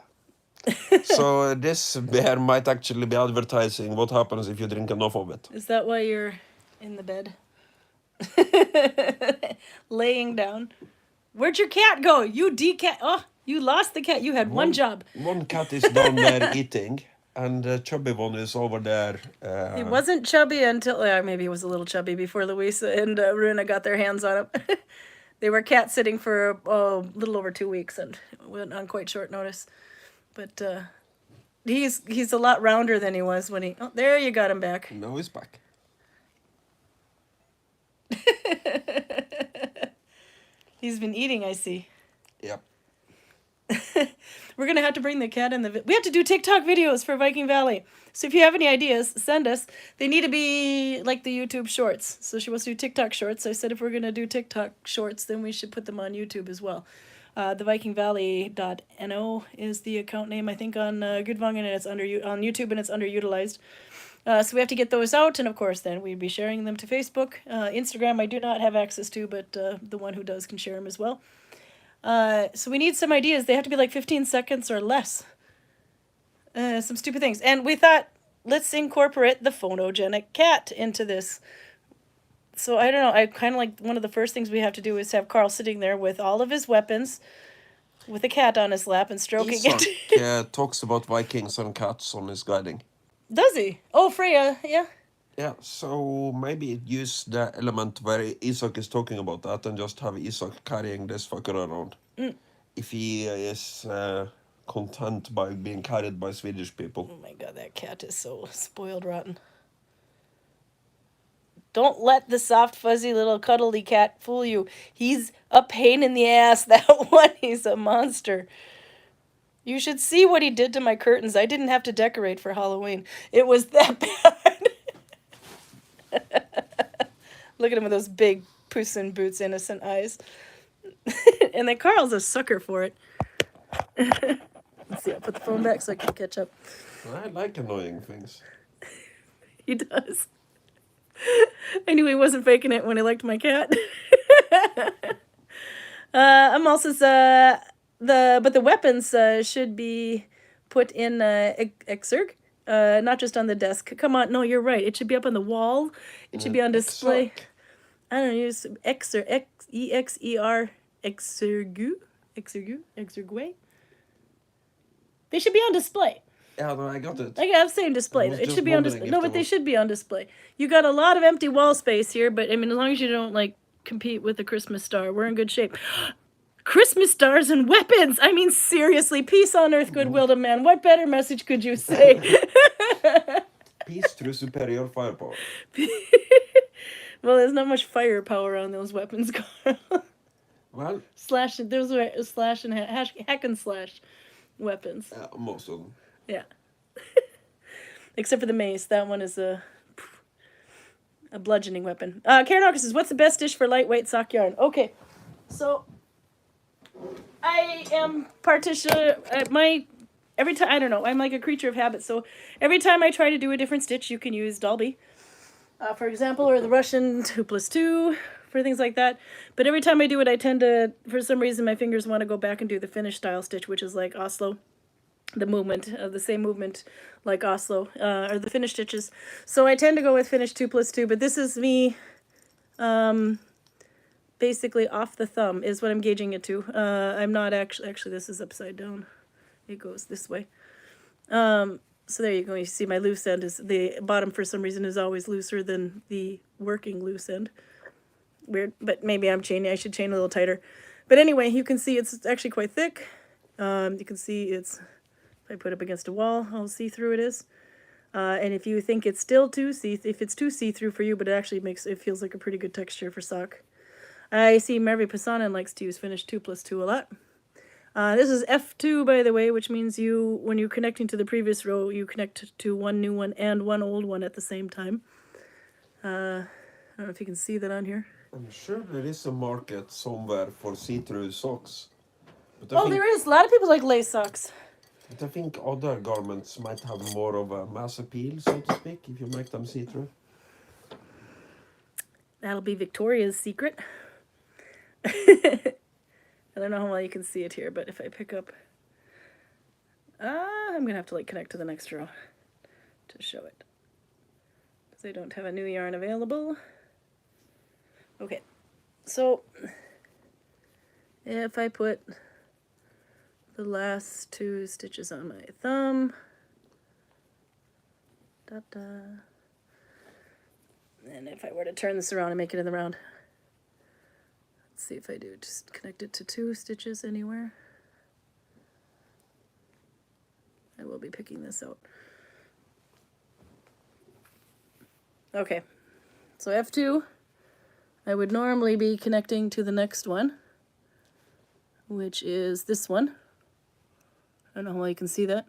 So this beer might actually be advertising what happens if you drink enough of it.
Is that why you're in the bed? Laying down. Where'd your cat go? You you lost the cat. You had one job.
One cat is down there eating, and the chubby one is over there.
It wasn't chubby until... maybe it was a little chubby before Louisa and Runa got their hands on him. They were cat sitting for a little over 2 weeks and went on quite short notice. But he's a lot rounder than he was when he... Oh, there you got him back.
Now he's back.
He's been eating, I see.
Yep.
We're going to have to bring the cat in the... We have to do TikTok videos for Viking Valley. So if you have any ideas, send us. They need to be like the YouTube shorts. So she wants to do TikTok shorts. So I said if we're going to do TikTok shorts, then we should put them on YouTube as well. The vikingvalley.no is the account name, I think, on Gudvangen, and it's on YouTube, and it's underutilized. So we have to get those out, and of course then we'd be sharing them to Facebook. Instagram I do not have access to, but the one who does can share them as well. So we need some ideas. They have to be like 15 seconds or less. Some stupid things. And we thought, let's incorporate the phonogenic cat into this. So I don't know, I kind of like one of the first things we have to do is have Carl sitting there with all of his weapons, with a cat on his lap and stroking
Isak
it.
talks about Vikings and cats on his guiding.
Does he? Oh, Freya, yeah.
Yeah, so maybe use the element where Isak is talking about that and just have Isak carrying this fucker around. If he is content by being carried by Swedish people.
Oh my god, that cat is so spoiled rotten. Don't let the soft, fuzzy little cuddly cat fool you. He's a pain in the ass, that one. He's a monster. You should see what he did to my curtains. I didn't have to decorate for Halloween. It was that bad. Look at him with those big Puss in Boots innocent eyes. And then Carl's a sucker for it. Let's see, I'll put the phone back so I can catch up.
I like annoying things.
He does. I knew he wasn't faking it when he liked my cat. I'm also but the weapons should be put in exerg, not just on the desk. Come on, no, you're right. It should be up on the wall. It should be on display. I don't know, use exerg, exer, exergue. They should be on display.
Yeah, no, I got it.
I'm saying display. It should be on display. No, but they should be on display. You got a lot of empty wall space here, but I mean, as long as you don't like compete with the Christmas star, we're in good shape. Christmas stars and weapons. I mean, seriously, peace on earth, goodwill to man. What better message could you say?
Peace through superior firepower.
Well, there's not much firepower on those weapons, Carl.
Well,
those are slash and hack and slash weapons.
most of them.
Yeah. Except for the mace. That one is a bludgeoning weapon. Karin Karl says, what's the best dish for lightweight sock yarn? Okay, so I am every time, I don't know, I'm like a creature of habit, so every time I try to do a different stitch, you can use Dalby, for example, or the Russian 2+2, for things like that. But every time I do it, I tend to, for some reason, my fingers want to go back and do the Finnish style stitch, which is like Oslo. The movement, the same movement like Oslo, or the Finnish stitches. So I tend to go with Finnish 2+2, but this is me basically off the thumb is what I'm gauging it to. I'm not actually this is upside down. It goes this way. So there you go. You see my loose end is, the bottom for some reason is always looser than the working loose end. Weird, but maybe I'm chaining. I should chain a little tighter. But anyway, you can see it's actually quite thick. You can see it's, if I put it up against a wall, how see-through it is. And if you think it's still if it's too see-through for you, but it actually it feels like a pretty good texture for sock. I see Mervi Pasanen likes to use Finnish 2+2 a lot. This is F2, by the way, which means when you're connecting to the previous row, you connect to one new one and one old one at the same time. I don't know if you can see that on here.
I'm sure there is a market somewhere for see-through socks. But
there is. A lot of people like lace socks.
But I think other garments might have more of a mass appeal, so to speak, if you make them see-through.
That'll be Victoria's secret. I don't know how well you can see it here, but if I pick up... I'm going to have to connect to the next row to show it. Because I don't have a new yarn available. Okay, so if I put the last two stitches on my thumb, and if I were to turn this around and make it in the round, let's see if I do just connect it to 2 stitches anywhere. I will be picking this out. Okay, so F2, I would normally be connecting to the next one, which is this one. I don't know how you can see that.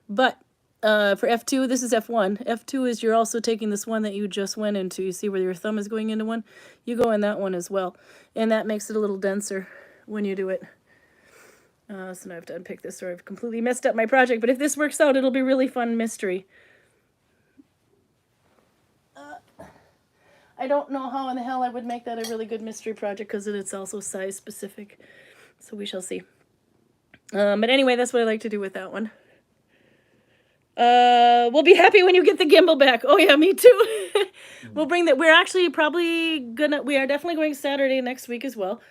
But for F2, this is F1. F2 is you're also taking this one that you just went into. You see where your thumb is going into one? You go in that one as well. And that makes it a little denser when you do it. So now I have to unpick this, or I've completely messed up my project. But if this works out, it'll be really fun mystery. I don't know how in the hell I would make that a really good mystery project because it's also size specific. So we shall see. But anyway, that's what I like to do with that one. We'll be happy when you get the gimbal back. Oh yeah, me too. We'll bring that. We're actually probably we are definitely going Saturday next week as well.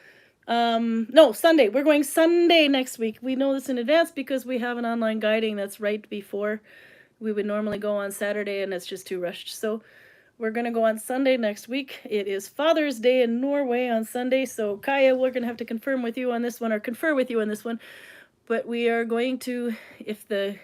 No, Sunday. We're going Sunday next week. We know this in advance because we have an online guiding that's right before we would normally go on Saturday, and it's just too rushed. So we're going to go on Sunday next week. It is Father's Day in Norway on Sunday. So Kaya, we're going to have to confirm with you on this one, or confer with you on this one. But we are going to, if the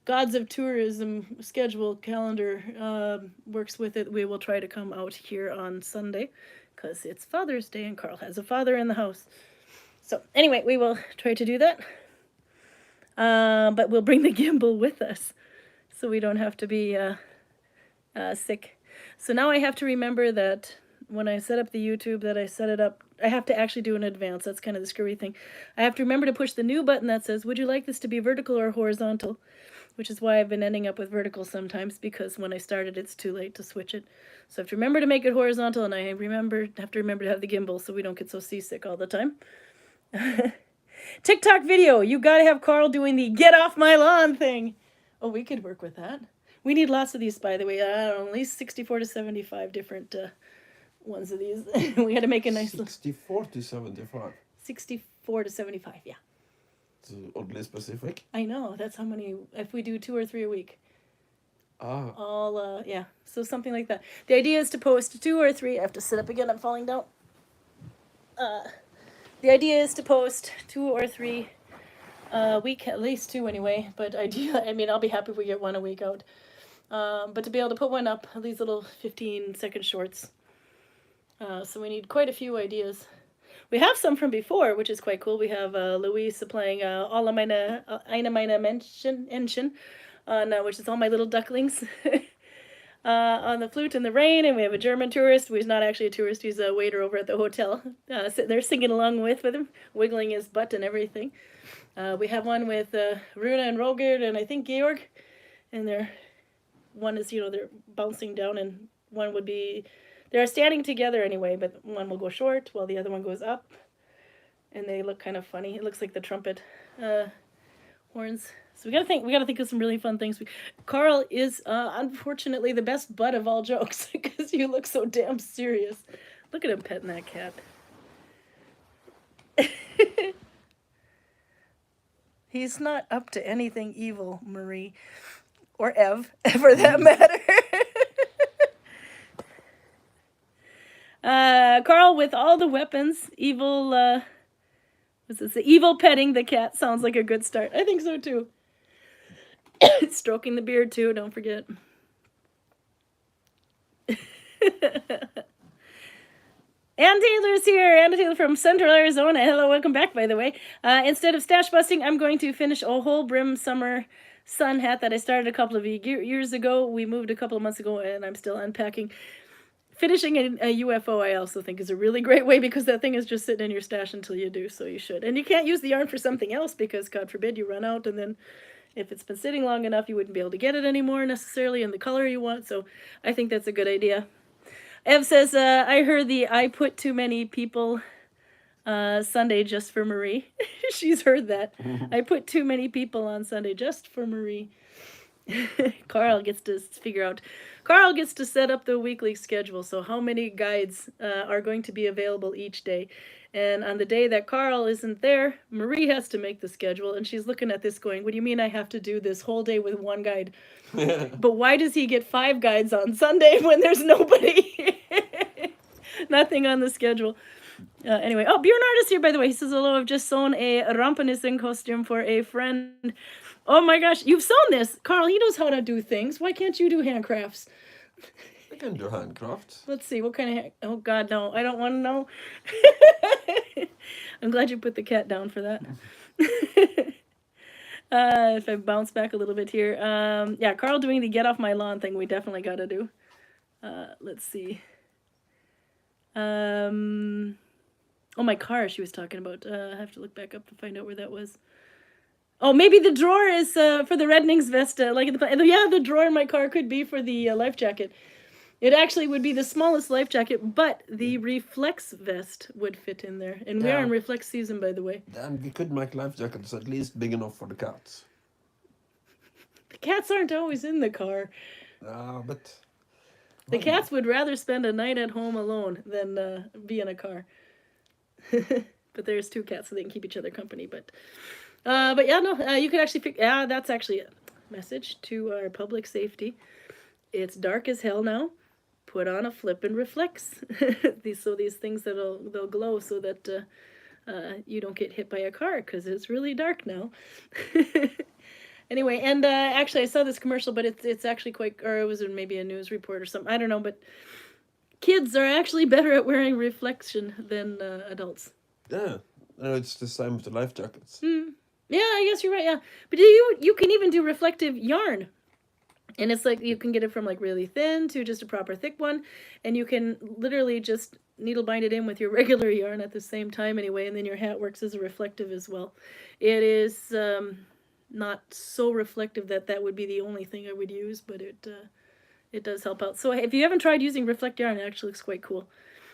Gods of Tourism schedule calendar works with it, we will try to come out here on Sunday because it's Father's Day and Carl has a father in the house. So anyway, we will try to do that. But we'll bring the gimbal with us so we don't have to be sick. So now I have to remember that when I set up the YouTube, that I set it up, I have to actually do in advance. That's kind of the screwy thing. I have to remember to push the new button that says, would you like this to be vertical or horizontal? Which is why I've been ending up with vertical sometimes, because when I started, it's too late to switch it. So I have to remember to make it horizontal, and I have to remember to have the gimbal so we don't get so seasick all the time. TikTok video. You got to have Carl doing the get off my lawn thing. Oh, we could work with that. We need lots of these, by the way. I don't know, at least 64 to 75 different ones of these. We had to make a nice
64 to 75.
64 to 75, yeah.
It's oddly specific.
I know. That's how many, if we do 2 or 3 a week.
Ah.
All, yeah. So something like that. The idea is to post 2 or 3. I have to sit up again. I'm falling down. The idea is to post 2 or 3 a week, at least 2 anyway. But I mean, I'll be happy if we get 1 a week out. But to be able to put one up, these little 15-second shorts. So we need quite a few ideas. We have some from before, which is quite cool. We have Louise playing Alle meine, eine meiner Menschen, which is all my little ducklings, on the flute in the rain. And we have a German tourist who's not actually a tourist. He's a waiter over at the hotel, sitting there singing along with him, wiggling his butt and everything. We have one with Runa and Rogerd and I think Georg. And one is, they're bouncing down, and one would be... They're standing together anyway, but one will go short while the other one goes up. And they look kind of funny. It looks like the trumpet horns. So we gotta think of some really fun things. Carl is unfortunately the best butt of all jokes because you look so damn serious. Look at him petting that cat. He's not up to anything evil, Marie. Or Ev, for that matter. Carl with all the weapons. Evil, what's this? Evil petting the cat sounds like a good start. I think so too. Stroking the beard too, don't forget. Ann Taylor's here. Ann Taylor from Central Arizona. Hello, welcome back, by the way. Instead of stash busting, I'm going to finish a whole brim summer sun hat that I started a couple of years ago. We moved a couple of months ago, and I'm still unpacking. Finishing a UFO, I also think, is a really great way because that thing is just sitting in your stash until you do, so you should. And you can't use the yarn for something else because, God forbid, you run out, and then if it's been sitting long enough, you wouldn't be able to get it anymore necessarily in the color you want, so I think that's a good idea. Ev says, I heard the I put too many people Sunday just for Marie. She's heard that. I put too many people on Sunday just for Marie. Carl gets to figure out. Carl gets to set up the weekly schedule, so how many guides are going to be available each day. And on the day that Carl isn't there, Marie has to make the schedule, and she's looking at this going, what do you mean I have to do this whole day with one guide? But why does he get 5 guides on Sunday when there's nobody? Nothing on the schedule. Anyway, oh, Bjorn Artist here, by the way. He says, hello, I've just sewn a Rampenissen costume for a friend. Oh my gosh, you've sewn this. Carl, he knows how to do things. Why can't you do handcrafts?
I can do handcrafts.
Let's see, what kind of... Oh God, no, I don't want to know. I'm glad you put the cat down for that. If I bounce back a little bit here. Yeah, Carl doing the get off my lawn thing we definitely got to do. Let's see. Oh, my car she was talking about. I have to look back up to find out where that was. Oh, maybe the drawer is for the Rednings vest. The drawer in my car could be for the life jacket. It actually would be the smallest life jacket, but the reflex vest would fit in there. And we are in reflex season, by the way.
Then we could make life jackets at least big enough for the cats.
The cats aren't always in the car.
But...
The cats would rather spend a night at home alone than be in a car. But there's 2 cats, so they can keep each other company. But yeah, no, you could actually pick. Yeah, that's actually a message to our public safety. It's dark as hell now. Put on a flippin' reflex. these things they'll glow so that you don't get hit by a car because it's really dark now. Anyway, and actually I saw this commercial, but it's actually quite, or it was maybe a news report or something. I don't know, but kids are actually better at wearing reflection than adults.
Yeah, no, it's the same with the life jackets.
Yeah, I guess you're right. Yeah, but you can even do reflective yarn, and it's like you can get it from like really thin to just a proper thick one, and you can literally just needle bind it in with your regular yarn at the same time anyway, and then your hat works as a reflective as well. It is not so reflective that would be the only thing I would use, but it does help out. So if you haven't tried using reflect yarn, it actually looks quite cool.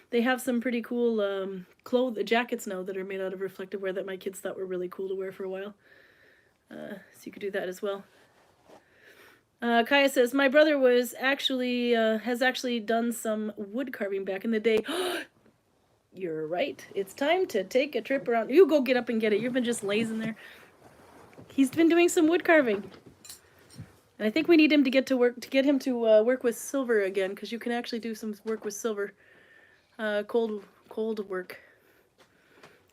They have some pretty cool jackets now that are made out of reflective wear that my kids thought were really cool to wear for a while. So you could do that as well. Kaya says, my brother has actually done some wood carving back in the day. You're right. It's time to take a trip around. You go get up and get it. You've been just lazing there. He's been doing some wood carving. And I think we need him to get him to work with silver again, because you can actually do some work with silver. Cold work,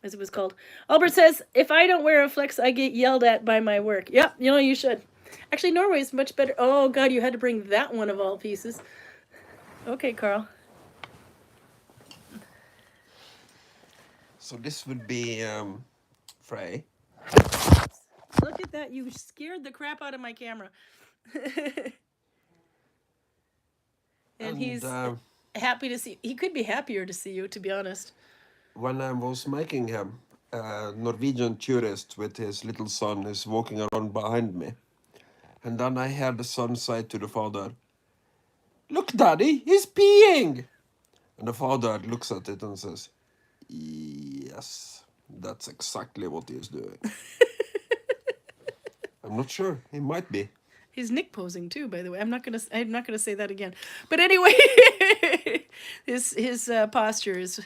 as it was called. Albert says, if I don't wear a flex, I get yelled at by my work. Yep, you should. Actually, Norway is much better. Oh, God, you had to bring that one of all pieces. Okay, Carl.
So this would be Frey.
Look at that. You scared the crap out of my camera. and he's happy to see. He could be happier to see you, to be honest.
When I was making him, a Norwegian tourist with his little son is walking around behind me. And then I heard the son say to the father, "Look, Daddy, he's peeing!" And the father looks at it and says, "Yes, that's exactly what he's doing." I'm not sure. He might be.
He's Nick posing too, by the way. I'm not gonna say that again. But anyway, his posture is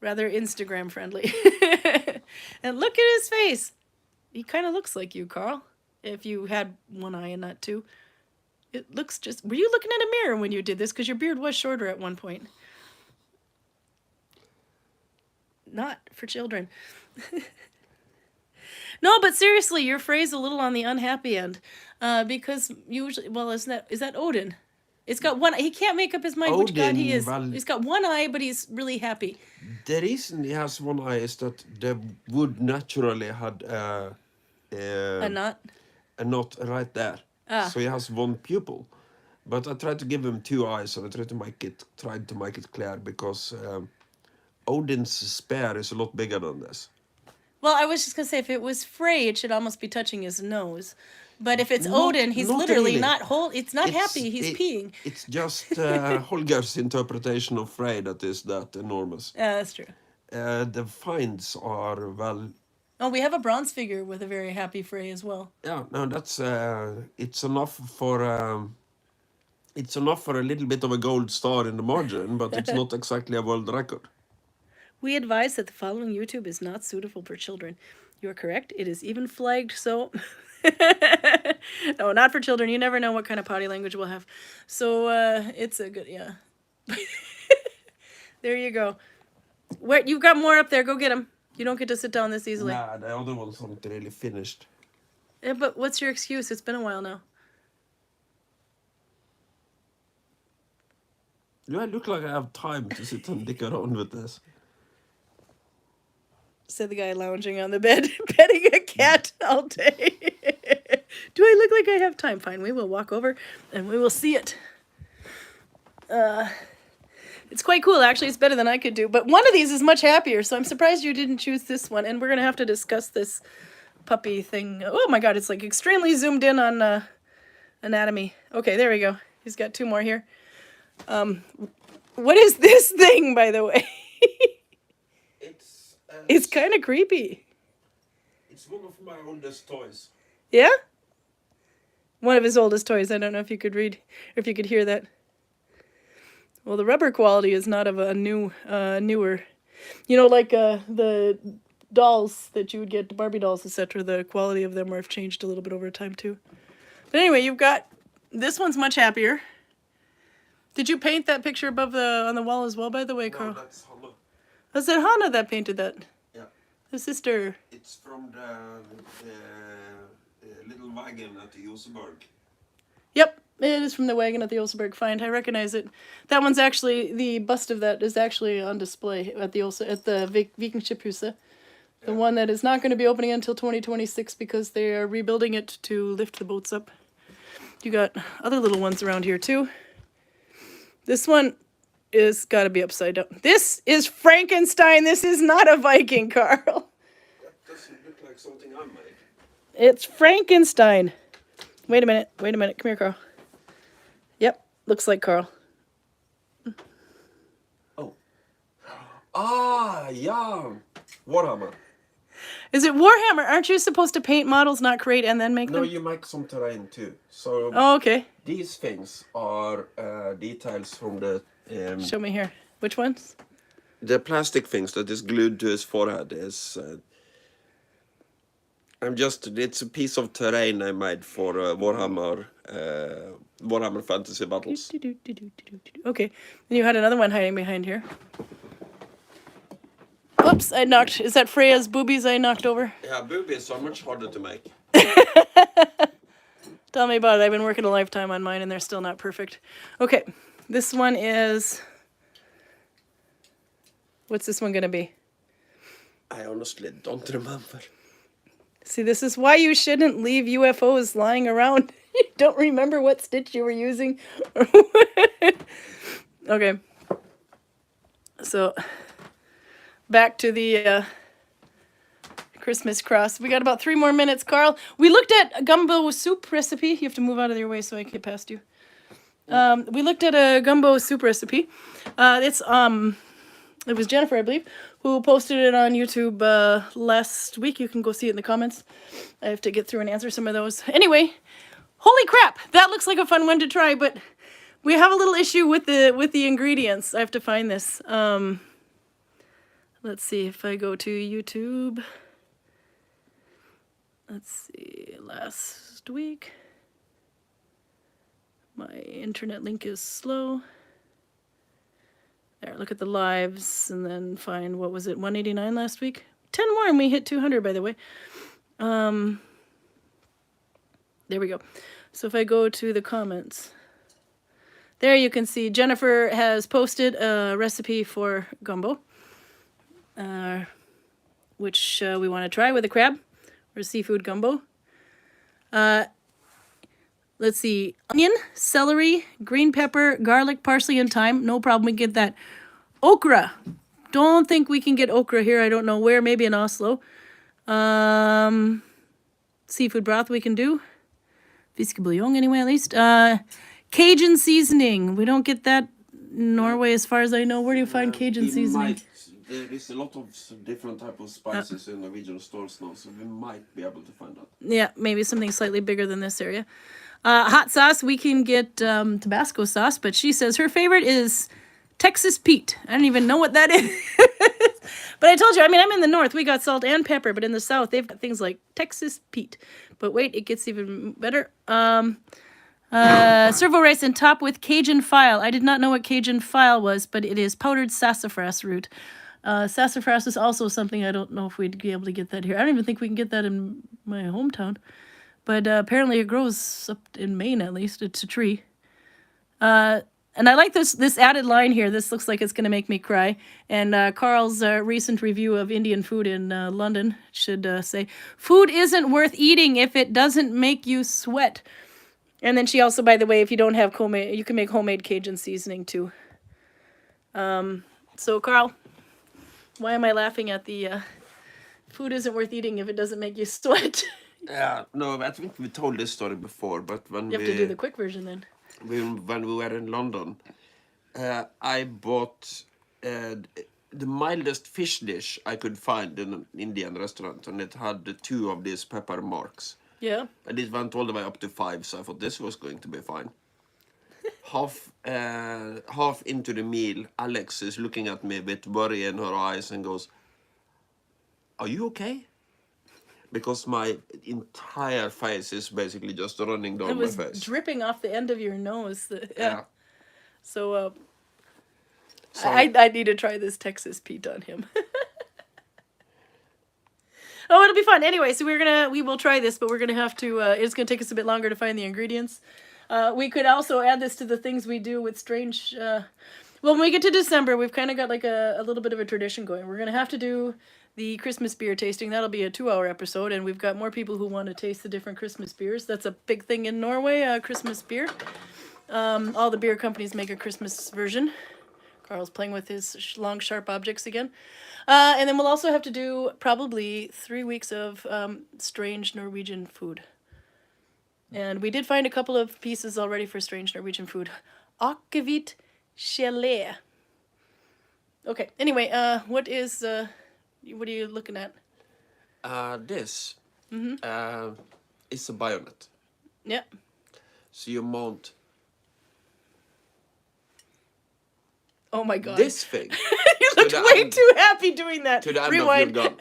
rather Instagram friendly. And look at his face. He kind of looks like you, Carl. If you had one eye and not two, it looks just. Were you looking at a mirror when you did this? Because your beard was shorter at one point. Not for children. No, but seriously, your phrase a little on the unhappy end, because usually, well, is that Odin? It's got one. He can't make up his mind which god he is.
Well,
he's got one eye, but he's really happy.
The reason he has one eye is that the wood naturally had
A knot.
a knot right there, so he has one pupil. But I tried to give him two eyes, and I tried to make it clear because Odin's spear is a lot bigger than this.
Well, I was just gonna say, if it was Frey, it should almost be touching his nose. But if it's Odin, he's literally
really.
not whole. It's not happy. He's peeing.
It's just Holger's interpretation of Frey that is that enormous.
Yeah, that's true.
The finds are, well...
Oh, we have a bronze figure with a very happy Frey as well.
Yeah, no, that's... it's enough for a little bit of a gold star in the margin, but it's not exactly a world record.
We advise that the following YouTube is not suitable for children. You're correct. It is even flagged, so... No, not for children. You never know what kind of potty language we'll have. So, it's a good... Yeah. There you go. Where you've got more up there. Go get them. You don't get to sit down this easily.
Nah, the other ones aren't really finished.
Yeah, but what's your excuse? It's been a while now.
Do I look like I have time to sit and dick around with this?
Said the guy lounging on the bed, petting a cat all day. Do I look like I have time? Fine, we will walk over and we will see it. It's quite cool, actually. It's better than I could do. But one of these is much happier, so I'm surprised you didn't choose this one. And we're going to have to discuss this puppy thing. Oh my god, it's like extremely zoomed in on anatomy. Okay, there we go. He's got two more here. What is this thing, by the way? It's kind of creepy.
It's one of my oldest toys.
Yeah? One of his oldest toys. I don't know if you could read, or if you could hear that. Well, the rubber quality is not of a newer. You know, like the dolls that you would get, the Barbie dolls, etc. The quality of them have changed a little bit over time too. But anyway, you've got, this one's much happier. Did you paint that picture above on the wall as well, by the way, Carl?
No, that's Hannah.
Was it Hannah that painted that?
Yeah.
The sister.
It's from the little wagon at the Joseberg.
Yep, it is from the wagon at the Olseberg Find. I recognize it. That one's actually, the bust of that is actually on display at the Viking Shiphuset. The one that is not going to be opening until 2026 because they are rebuilding it to lift the boats up. You got other little ones around here too. This one is got to be upside down. This is Frankenstein. This is not a Viking, Carl.
That doesn't look like something I made.
It's Frankenstein. Wait a minute. Wait a minute. Come here, Carl. Yep. Looks like Carl.
Oh. Ah, yeah. Warhammer.
Is it Warhammer? Aren't you supposed to paint models, not create, and then make them?
No, you make some terrain too. So
Oh, okay.
these things are details from the
Show me here. Which ones?
the plastic things that is glued to his forehead is. It's a piece of terrain I made for Warhammer Fantasy Battles.
Okay. Then you had another one hiding behind here. Oops, I knocked. Is that Freya's boobies I knocked over?
Yeah, boobies are much harder to make.
Tell me about it. I've been working a lifetime on mine and they're still not perfect. Okay. This one is... What's this one going to be?
I honestly don't remember.
See, this is why you shouldn't leave UFOs lying around. You don't remember what stitch you were using. Okay. So, back to the Christmas cross. We got about 3 more minutes, Carl. We looked at a gumbo soup recipe. You have to move out of your way so I can get past you. We looked at a gumbo soup recipe. It was Jennifer, I believe, who posted it on YouTube last week. You can go see it in the comments. I have to get through and answer some of those. Anyway, holy crap, that looks like a fun one to try, but we have a little issue with the ingredients. I have to find this. Let's see if I go to YouTube. Let's see, last week. My internet link is slow. There, look at the lives and then find, what was it, 189 last week? 10 more and we hit 200, by the way. There we go. So if I go to the comments, there you can see Jennifer has posted a recipe for gumbo, which we want to try with a crab or seafood gumbo. Let's see, onion, celery, green pepper, garlic, parsley, and thyme. No problem, we get that. Okra. Don't think we can get okra here. I don't know where, maybe in Oslo. Seafood broth we can do. Fisk bouillon anyway, at least. Cajun seasoning. We don't get that in Norway as far as I know. Where do you find Cajun seasoning?
There is a lot of different type of spices in Norwegian stores now, so we might be able to find that.
Yeah, maybe something slightly bigger than this area. Hot sauce, we can get Tabasco sauce, but she says her favorite is Texas Pete. I don't even know what that is. But I told you, I mean, I'm in the north. We got salt and pepper, but in the south, they've got things like Texas Pete. But wait, it gets even better. Servo rice and top with Cajun file. I did not know what Cajun file was, but it is powdered sassafras root. Sassafras is also something I don't know if we'd be able to get that here. I don't even think we can get that in my hometown. But apparently it grows up in Maine, at least. It's a tree. And I like this added line here. This looks like it's going to make me cry. And Carl's recent review of Indian food in London should say, food isn't worth eating if it doesn't make you sweat. And then she also, by the way, if you don't have homemade, you can make homemade Cajun seasoning too. So, Carl, why am I laughing at the food isn't worth eating if it doesn't make you sweat?
Yeah, no, I think we told this story before, but
You have to do the quick version then.
when we were in London, I bought the mildest fish dish I could find in an Indian restaurant, and it had two of these pepper marks.
Yeah.
And it went all the way up to 5, so I thought this was going to be fine. Half into the meal, Alex is looking at me with worry in her eyes and goes, "Are you okay?" Because my entire face is basically just running down
It
my
was
face.
dripping off the end of your nose.
Yeah.
So,
So
I need to try this Texas Pete on him. Oh, it'll be fun. Anyway, so we will try this, but we're gonna have to. It's gonna take us a bit longer to find the ingredients. We could also add this to the things we do with strange. Well, when we get to December, we've kind of got like a little bit of a tradition going. We're gonna have to do the Christmas beer tasting. That'll be a 2-hour episode, and we've got more people who want to taste the different Christmas beers. That's a big thing in Norway. Christmas beer. All the beer companies make a Christmas version. Carl's playing with his long, sharp objects again. And then we'll also have to do probably 3 weeks of strange Norwegian food. And we did find a couple of pieces already for strange Norwegian food. Akevitt gelé. Okay, anyway, what are you looking at?
this is a bayonet.
Yeah.
So you mount
Oh my god.
this thing
You looked way too happy doing that.
to the end
Rewind.
of your gun.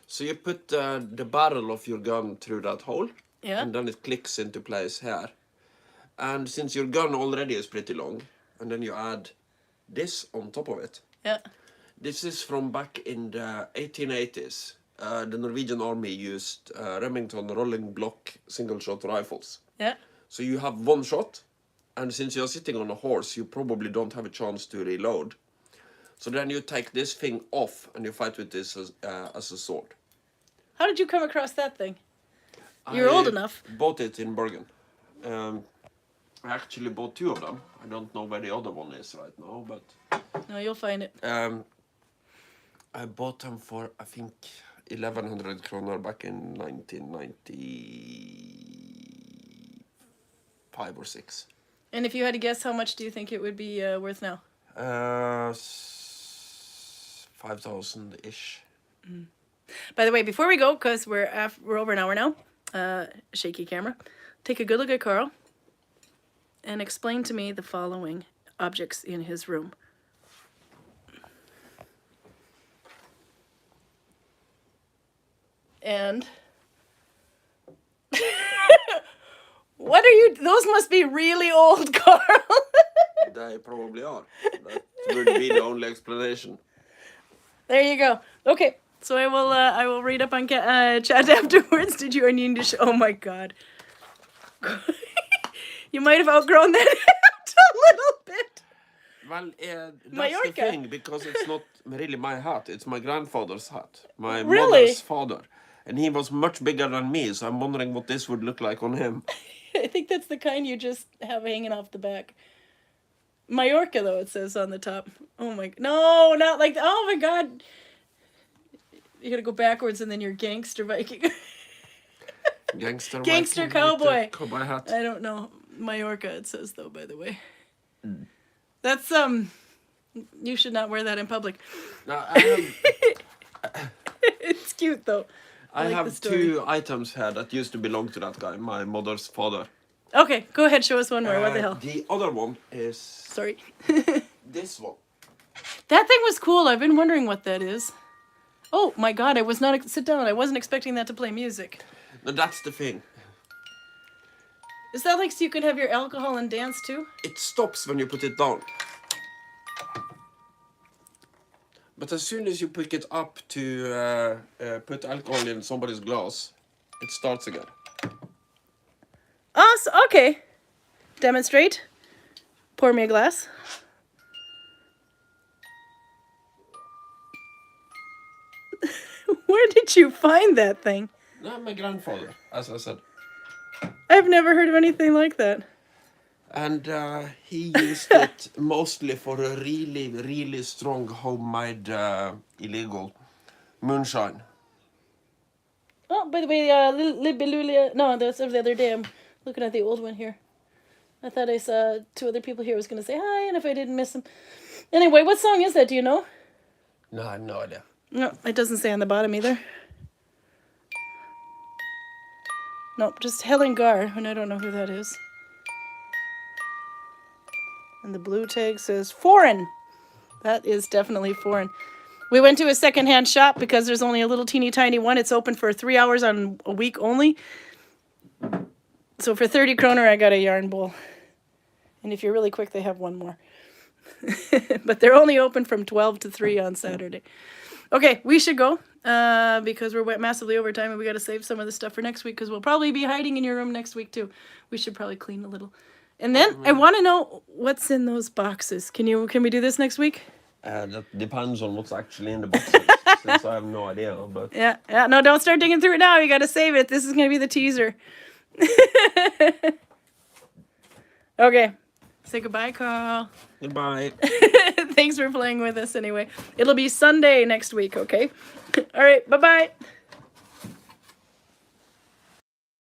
So you put the barrel of your gun through that hole,
Yeah.
and then it clicks into place here. And since your gun already is pretty long, and then you add this on top of it.
Yeah.
This is from back in the 1880s. The Norwegian army used Remington rolling block single-shot rifles.
Yeah.
So you have one shot, and since you're sitting on a horse, you probably don't have a chance to reload. So then you take this thing off, and you fight with this as a sword.
How did you come across that thing? You're old enough.
Bought it in Bergen. I actually bought 2 of them. I don't know where the other one is right now, but
No, you'll find it.
I bought them for, I think, 1,100 kroner back in 1995 or 6.
And if you had to guess, how much do you think it would be worth now?
5,000-ish.
By the way, before we go, because we're over an hour now, shaky camera, take a good look at Carl and explain to me the following objects in his room. And what are you? Those must be really old, Carl.
They probably are. That would be the only explanation.
There you go. Okay, so I will read up on chat afterwards. Did you need to? Oh my God. You might have outgrown that hat a little bit.
Well, that's
Mallorca.
the thing, because it's not really my hat. It's my grandfather's hat. My
Really?
mother's father. And he was much bigger than me, so I'm wondering what this would look like on him.
I think that's the kind you just have hanging off the back. Mallorca, though, it says on the top. Oh my... No, not like... Oh my God. You gotta go backwards and then you're gangster Viking.
Gangster
Gangster
Viking with the
cowboy.
cowboy hat.
I don't know. Mallorca, it says, though, by the way. That's, you should not wear that in public.
Now,
It's cute, though.
I
like the
have
story.
2 items here that used to belong to that guy, my mother's father.
Okay, go ahead, show us one more. What the hell?
The other one is
Sorry.
this one.
That thing was cool. I've been wondering what that is. Oh my God, I was not... Sit down. I wasn't expecting that to play music.
Now, that's the thing.
Is that like so you could have your alcohol and dance too?
It stops when you put it down. But as soon as you pick it up to put alcohol in somebody's glass, it starts again.
Oh, so, okay. Demonstrate. Pour me a glass. Where did you find that thing?
No, my grandfather, as I said.
I've never heard of anything like that.
And he used it mostly for a really, really strong homemade illegal moonshine.
Oh, by the way, Libilulia. No, that's of the other day. I'm looking at the old one here. I thought I saw two other people here. I was going to say hi, and if I didn't miss them. Anyway, what song is that? Do you know?
No, I have no idea.
No, it doesn't say on the bottom either. Nope, just Helen Gar, and I don't know who that is. And the blue tag says foreign. That is definitely foreign. We went to a secondhand shop because there's only a little teeny tiny one. It's open for 3 hours on a week only. So for 30 kroner, I got a yarn bowl. And if you're really quick, they have one more. But they're only open from 12 to 3 on Saturday. Okay, we should go because we're massively over time and we got to save some of the stuff for next week because we'll probably be hiding in your room next week too. We should probably clean a little. And then I want to know what's in those boxes. Can we do this next week?
That depends on what's actually in the boxes, since I have no idea. But
Yeah. No, don't start digging through it now. You got to save it. This is going to be the teaser. Okay. Say goodbye, Carl.
goodbye.
Thanks for playing with us anyway. It'll be Sunday next week, okay? All right. Bye-bye.